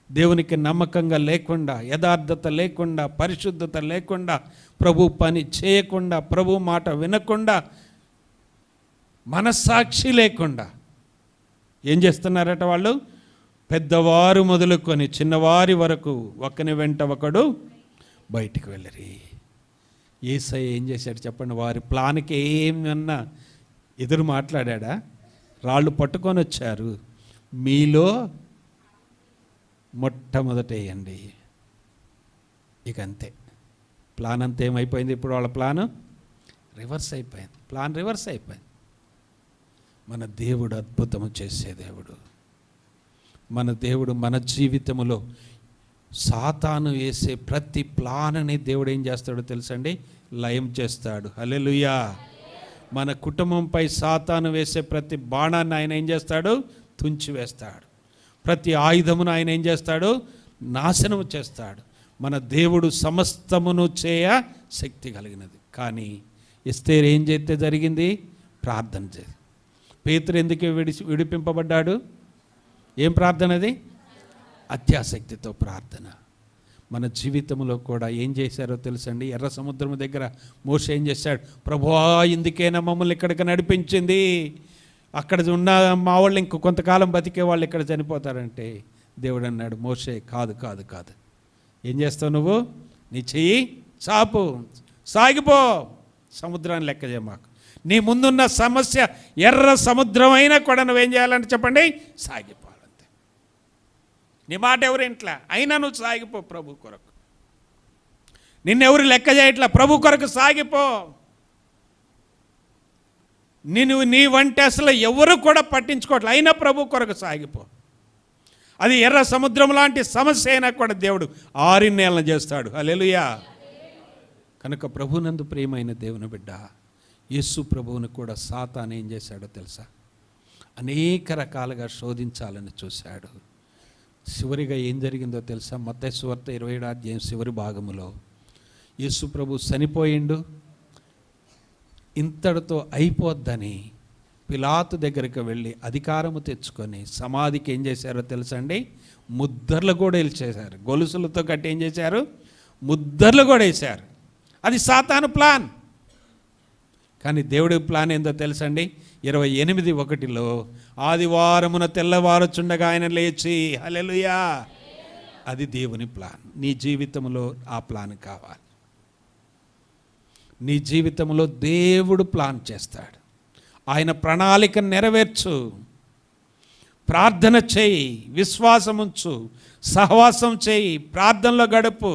దేవునికి నమ్మకంగా లేకుండా, యథార్థత లేకుండా, పరిశుద్ధత లేకుండా, ప్రభు పని చేయకుండా, ప్రభు మాట వినకుండా, మనస్సాక్షి లేకుండా ఏం చేస్తున్నారట వాళ్ళు? పెద్దవారు మొదలుకొని చిన్నవారి వరకు ఒకని వెంట ఒకడు బయటికి వెళ్ళరి. యేసయ్య ఏం చేశాడు చెప్పండి? వారి ప్లాన్కి ఏమన్నా ఎదురు మాట్లాడా? రాళ్ళు పట్టుకొని వచ్చారు, మీలో మొట్టమొదట వేయండి. ఇక అంతే, ప్లాన్ అంతా ఏమైపోయింది? ఇప్పుడు వాళ్ళ ప్లాను రివర్స్ అయిపోయింది. ప్లాన్ రివర్స్ అయిపోయింది. మన దేవుడు అద్భుతము చేసే దేవుడు. మన దేవుడు మన జీవితంలో సాతాను వేసే ప్రతి ప్లాన్ని దేవుడు ఏం చేస్తాడో తెలుసండి? లయం చేస్తాడు. హల్లెలూయా. మన కుటుంబంపై సాతాను వేసే ప్రతి బాణాన్ని ఆయన ఏం చేస్తాడు? తుంచివేస్తాడు. ప్రతి ఆయుధమును ఆయన ఏం చేస్తాడు? నాశనము చేస్తాడు. మన దేవుడు సమస్తమును చేయ శక్తి కలిగినది. కానీ ఎస్తేరు ఏం చేస్తే జరిగింది? ప్రార్థన చేసి. పేతురు ఎందుకు విడిపింపబడ్డాడు? ఏం ప్రార్థన అది? అత్యాసక్తితో ప్రార్థన. మన జీవితంలో కూడా ఏం చేశారో తెలుసండి? ఎర్ర సముద్రం దగ్గర మోషే ఏం చేశాడు? ప్రభువా, ఇందుకేనా మమ్మల్ని ఇక్కడికి నడిపించింది? అక్కడ ఉన్న మా వాళ్ళు ఇంకో కొంతకాలం బతికే వాళ్ళు ఇక్కడ చనిపోతారంటే దేవుడు అన్నాడు, మోషే కాదు కాదు కాదు, ఏం చేస్తావు నువ్వు? నీ చెయ్యి చాపు, సాగిపో, సముద్రాన్ని లెక్క చేయమాకు. నీ ముందున్న సమస్య ఎర్ర సముద్రం అయినా కూడా నువ్వేం చేయాలంటే చెప్పండి? సాగిపోవాలంతే. నీ మాట ఎవరు ఇంట్లా అయినా నువ్వు సాగిపో ప్రభు కొరకు. నిన్నెవరు లెక్క చేయట్లా, ప్రభు కొరకు సాగిపో. నీ వంటి అసలు ఎవరు కూడా పట్టించుకోవట్లే, అయినా ప్రభు కొరకు సాగిపో. అది ఎర్ర సముద్రం లాంటి సమస్య అయినా కూడా దేవుడు 6 నెలలు చేస్తాడు. హల్లెలూయా. కనుక ప్రభునందు ప్రియమైన దేవుని బిడ్డ, యేసు ప్రభువుని కూడా సాతాను ఏం చేశాడో తెలుసా? అనేక రకాలుగా శోధించాలని చూశాడు. చివరిగా ఏం జరిగిందో తెలుసా? మత్తయి సువార్త 27వ అధ్యాయం చివరి భాగములో యేసు ప్రభు చనిపోయిండు, ఇంతటితో అయిపోద్దని పిలాతు దగ్గరికి వెళ్ళి అధికారము తెచ్చుకొని సమాధికి ఏం చేశారో తెలుసా అండి? ముద్దర్లు కూడా వేసేశారు. గొలుసులతో కట్టి ఏం చేశారు? ముద్దర్లు కూడా వేశారు. అది సాతాను ప్లాన్. కానీ దేవుడి ప్లాన్ ఏందో తెలుసండి? 28:1 ఆదివారమున తెల్లవారుచుండగా ఆయన లేచి, హల్లెలూయా, అది దేవుని ప్లాన్. నీ జీవితంలో ఆ ప్లాన్ కావాలి. నీ జీవితంలో దేవుడు ప్లాన్ చేస్తాడు. ఆయన ప్రణాళిక నెరవేర్చు. ప్రార్థన చేయి, విశ్వాసముంచు, సహవాసం చేయి, ప్రార్థనలో గడుపు.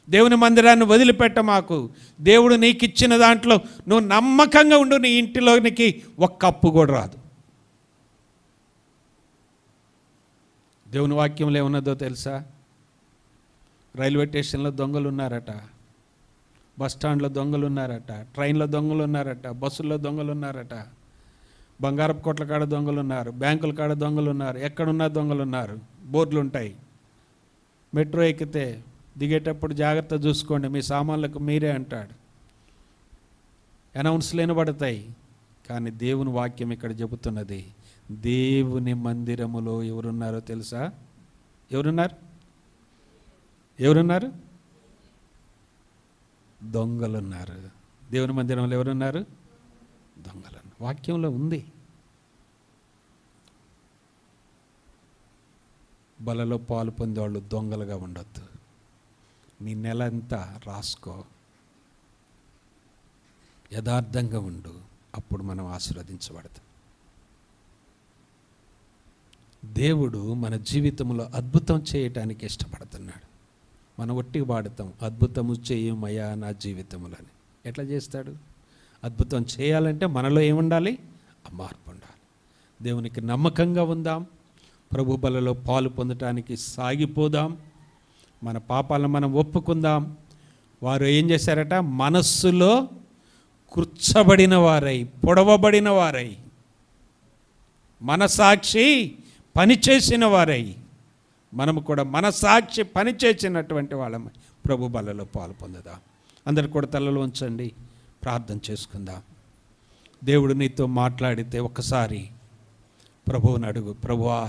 దేవుని మందిరాన్ని వదిలిపెట్ట మాకు. దేవుడు నీకు ఇచ్చిన దాంట్లో నువ్వు నమ్మకంగా ఉండు. నీ ఇంటిలోనికి ఒక్క అప్పు కూడా రాదు. దేవుని వాక్యంలో ఏమున్నదో తెలుసా? రైల్వే స్టేషన్లో దొంగలు ఉన్నారట, బస్ స్టాండ్లో దొంగలు ఉన్నారట, ట్రైన్లో దొంగలు ఉన్నారట, బస్సుల్లో దొంగలు ఉన్నారట, బంగారపు కొట్ల కాడ దొంగలు ఉన్నారు, బ్యాంకుల కాడ దొంగలు ఉన్నారు, ఎక్కడున్నా దొంగలు ఉన్నారు. బోర్డులు ఉంటాయి. మెట్రో ఎక్కితే దిగేటప్పుడు జాగ్రత్త చూసుకోండి, మీ సామాన్లకు మీరే అంటాడు. అనౌన్స్లు వినబడతాయి. కానీ దేవుని వాక్యం ఇక్కడ చెబుతున్నది, దేవుని మందిరములో ఎవరున్నారో తెలుసా? ఎవరున్నారు? ఎవరున్నారు? దొంగలున్నారు. దేవుని మందిరంలో ఎవరున్నారు? దొంగలు. వాక్యంలో ఉంది. బలలో పాలు పొందేవాళ్ళు దొంగలుగా ఉండొద్దు. నీ నెలంతా రాసుకో, యథార్థంగా ఉండు, అప్పుడు మనం ఆశీర్వదించబడతాం. దేవుడు మన జీవితంలో అద్భుతం చేయటానికి ఇష్టపడుతున్నాడు. మనం ఒట్టిగా పాడుతాం, అద్భుతము చేయమయ్యా నా జీవితములని. ఎట్లా చేస్తాడు? అద్భుతం చేయాలంటే మనలో ఏముండాలి? ఆ మార్పు ఉండాలి. దేవునికి నమ్మకంగా ఉందాం. ప్రభు బలలో పాలు పొందటానికి సాగిపోదాం. మన పాపాలను మనం ఒప్పుకుందాం. వారు ఏం చేశారట? మనస్సులో కూర్చబడిన వారై, పొడవబడిన వారై, మనసాక్షి పనిచేసిన వారై, మనము కూడా మనసాక్షి పనిచేసినటువంటి వాళ్ళమై ప్రభు బలలో పాలు పొందుదాం. అందరు కూడా తలలో ఉంచండి, ప్రార్థన చేసుకుందాం. దేవుడు నీతో మాట్లాడితే ఒక్కసారి ప్రభువుని అడుగు. ప్రభువా,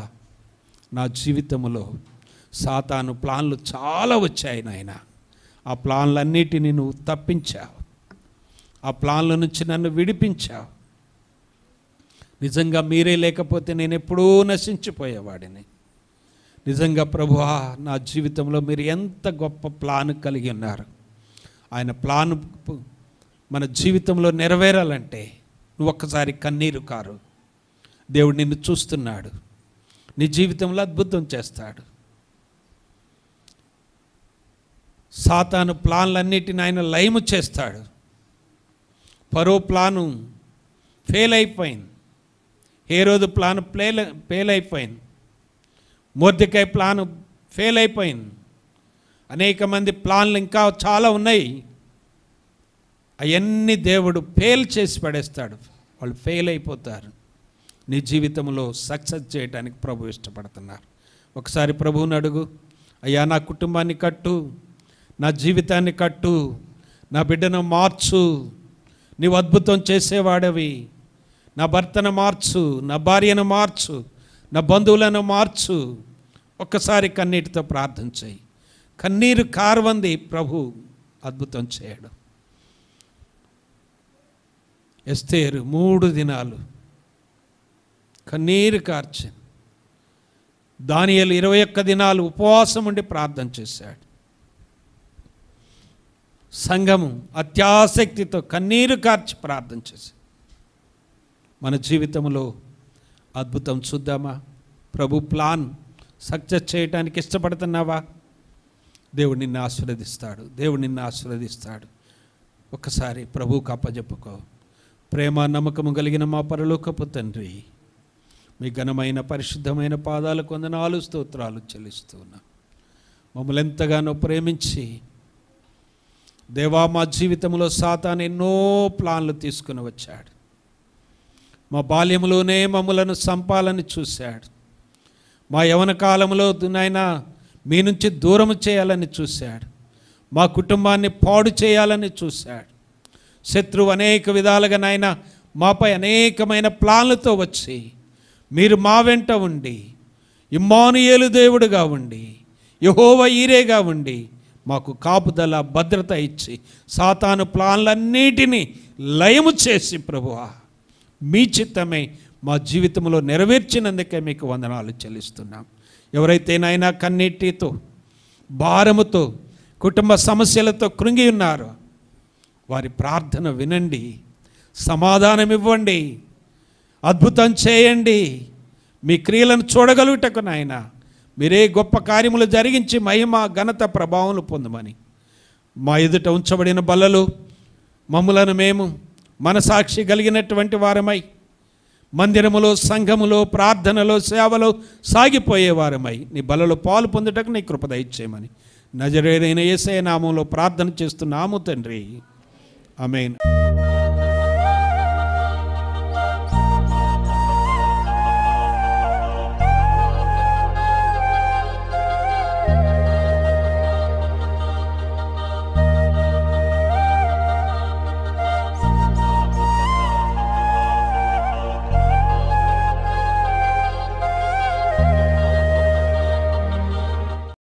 నా జీవితంలో సాతాను ప్లాన్లు చాలా వచ్చాయి నాయన. ఆ ప్లాన్లన్నిటినీ నువ్వు తప్పించావు. ఆ ప్లాన్ల నుంచి నన్ను విడిపించావు. నిజంగా మీరే లేకపోతే నేను ఎప్పుడూ నశించిపోయేవాడిని. నిజంగా ప్రభువా, నా జీవితంలో మీరు ఎంత గొప్ప ప్లాన్ కలిగి ఉన్నారు. ఆయన ప్లాన్ మన జీవితంలో నెరవేరాలంటే నువ్వు ఒక్కసారి కన్నీరు కారు. దేవుడు నిన్ను చూస్తున్నాడు. నీ జీవితంలో అద్భుతం చేస్తాడు. సాతాను ప్లాన్లన్నిటిని ఆయన లయము చేస్తాడు. ఫరో ప్లాను ఫెయిల్ అయిపోయింది. హేరోదు ప్లాను ఫెయిల్ అయిపోయింది. మొర్దెకై ప్లాను ఫెయిల్ అయిపోయింది. అనేక మంది ప్లాన్లు ఇంకా చాలా ఉన్నాయి. అవన్నీ దేవుడు ఫెయిల్ చేసి పడేస్తాడు. వాళ్ళు ఫెయిల్ అయిపోతారు. నీ జీవితంలో సక్సెస్ చేయడానికి ప్రభు ఇష్టపడుతున్నారు. ఒకసారి ప్రభువుని అడుగు. అయ్యా, నా కుటుంబాన్ని కట్టు, నా జీవితాన్ని కట్టు, నా బిడ్డను మార్చు, నీవు అద్భుతం చేసేవాడవి. నా భర్తను మార్చు, నా భార్యను మార్చు, నా బంధువులను మార్చు. ఒక్కసారి కన్నీటితో ప్రార్థన చేయి. కన్నీరు కార్వంది ప్రభు అద్భుతం చేయడు. ఎస్తేరు 3 దినాలు కన్నీరు కార్చింది. దానియేలు 21 దినాలు ఉపవాసం ఉండి ప్రార్థన చేశాడు. సంఘము అత్యాసక్తితో కన్నీరు కార్చి ప్రార్థన చేశాడు. మన జీవితంలో అద్భుతం చూద్దామా? ప్రభు ప్లాన్ సక్సెస్ చేయడానికి ఇష్టపడుతున్నావా? దేవుడు నిన్ను ఆశీర్వదిస్తాడు. దేవుడు నిన్ను ఆశీర్వదిస్తాడు. ఒక్కసారి ప్రభువుకు అప్పజెప్పుకో. ప్రేమ నమ్మకము కలిగిన మా పరలోకపు తండ్రి, మీ ఘనమైన పరిశుద్ధమైన పాదాలకు వందనాలు, స్తోత్రాలు చెల్లిస్తూ ఉన్నాం. మమ్మల్ని ఎంతగానో ప్రేమించి దేవా, మా జీవితంలో సాతాను ఎన్నో ప్లాన్లు తీసుకుని వచ్చాడు. మా బాల్యంలోనే మమ్మలను సంపాలని చూశాడు. మా యవన కాలంలో నాయనా మీ నుంచి దూరం చేయాలని చూశాడు. మా కుటుంబాన్ని పాడు చేయాలని చూశాడు. శత్రువు అనేక విధాలుగా నాయన మాపై అనేకమైన ప్లాన్లతో వచ్చి మీరు మా వెంట ఉండి ఇమ్మానుయేలు దేవుడుగా ఉండి యెహోవా ఈరేగా ఉండి మాకు కాపుదల భద్రత ఇచ్చి సాతాను ప్లాన్లన్నిటినీ లయము చేసి ప్రభువా మీ చిత్తమే మా జీవితంలో నెరవేర్చినందుకే మీకు వందనాలు చెల్లిస్తున్నాం. ఎవరైతే నాయనా కన్నీటితో భారముతో కుటుంబ సమస్యలతో కృంగి ఉన్నారో వారి ప్రార్థన వినండి, సమాధానం ఇవ్వండి, అద్భుతం చేయండి. మీ క్రియలను చూడగలుగుటకు నాయన మీరే గొప్ప కార్యములు జరిగించి మహిమ ఘనత ప్రభావములు పొందమని మా ఎదుట ఉంచబడిన బలలో మమ్ములను మేము మనసాక్షి కలిగినటువంటి వారమై మందిరములో సంఘములో ప్రార్థనలో సేవలో సాగిపోయే వారమై నీ బలలో పాలు పొందుటకు నీ కృప దయచేయమని నజరేయుడైన యేసయ్య నామములో ప్రార్థన చేస్తున్నాము తండ్రి. ఆమేన్.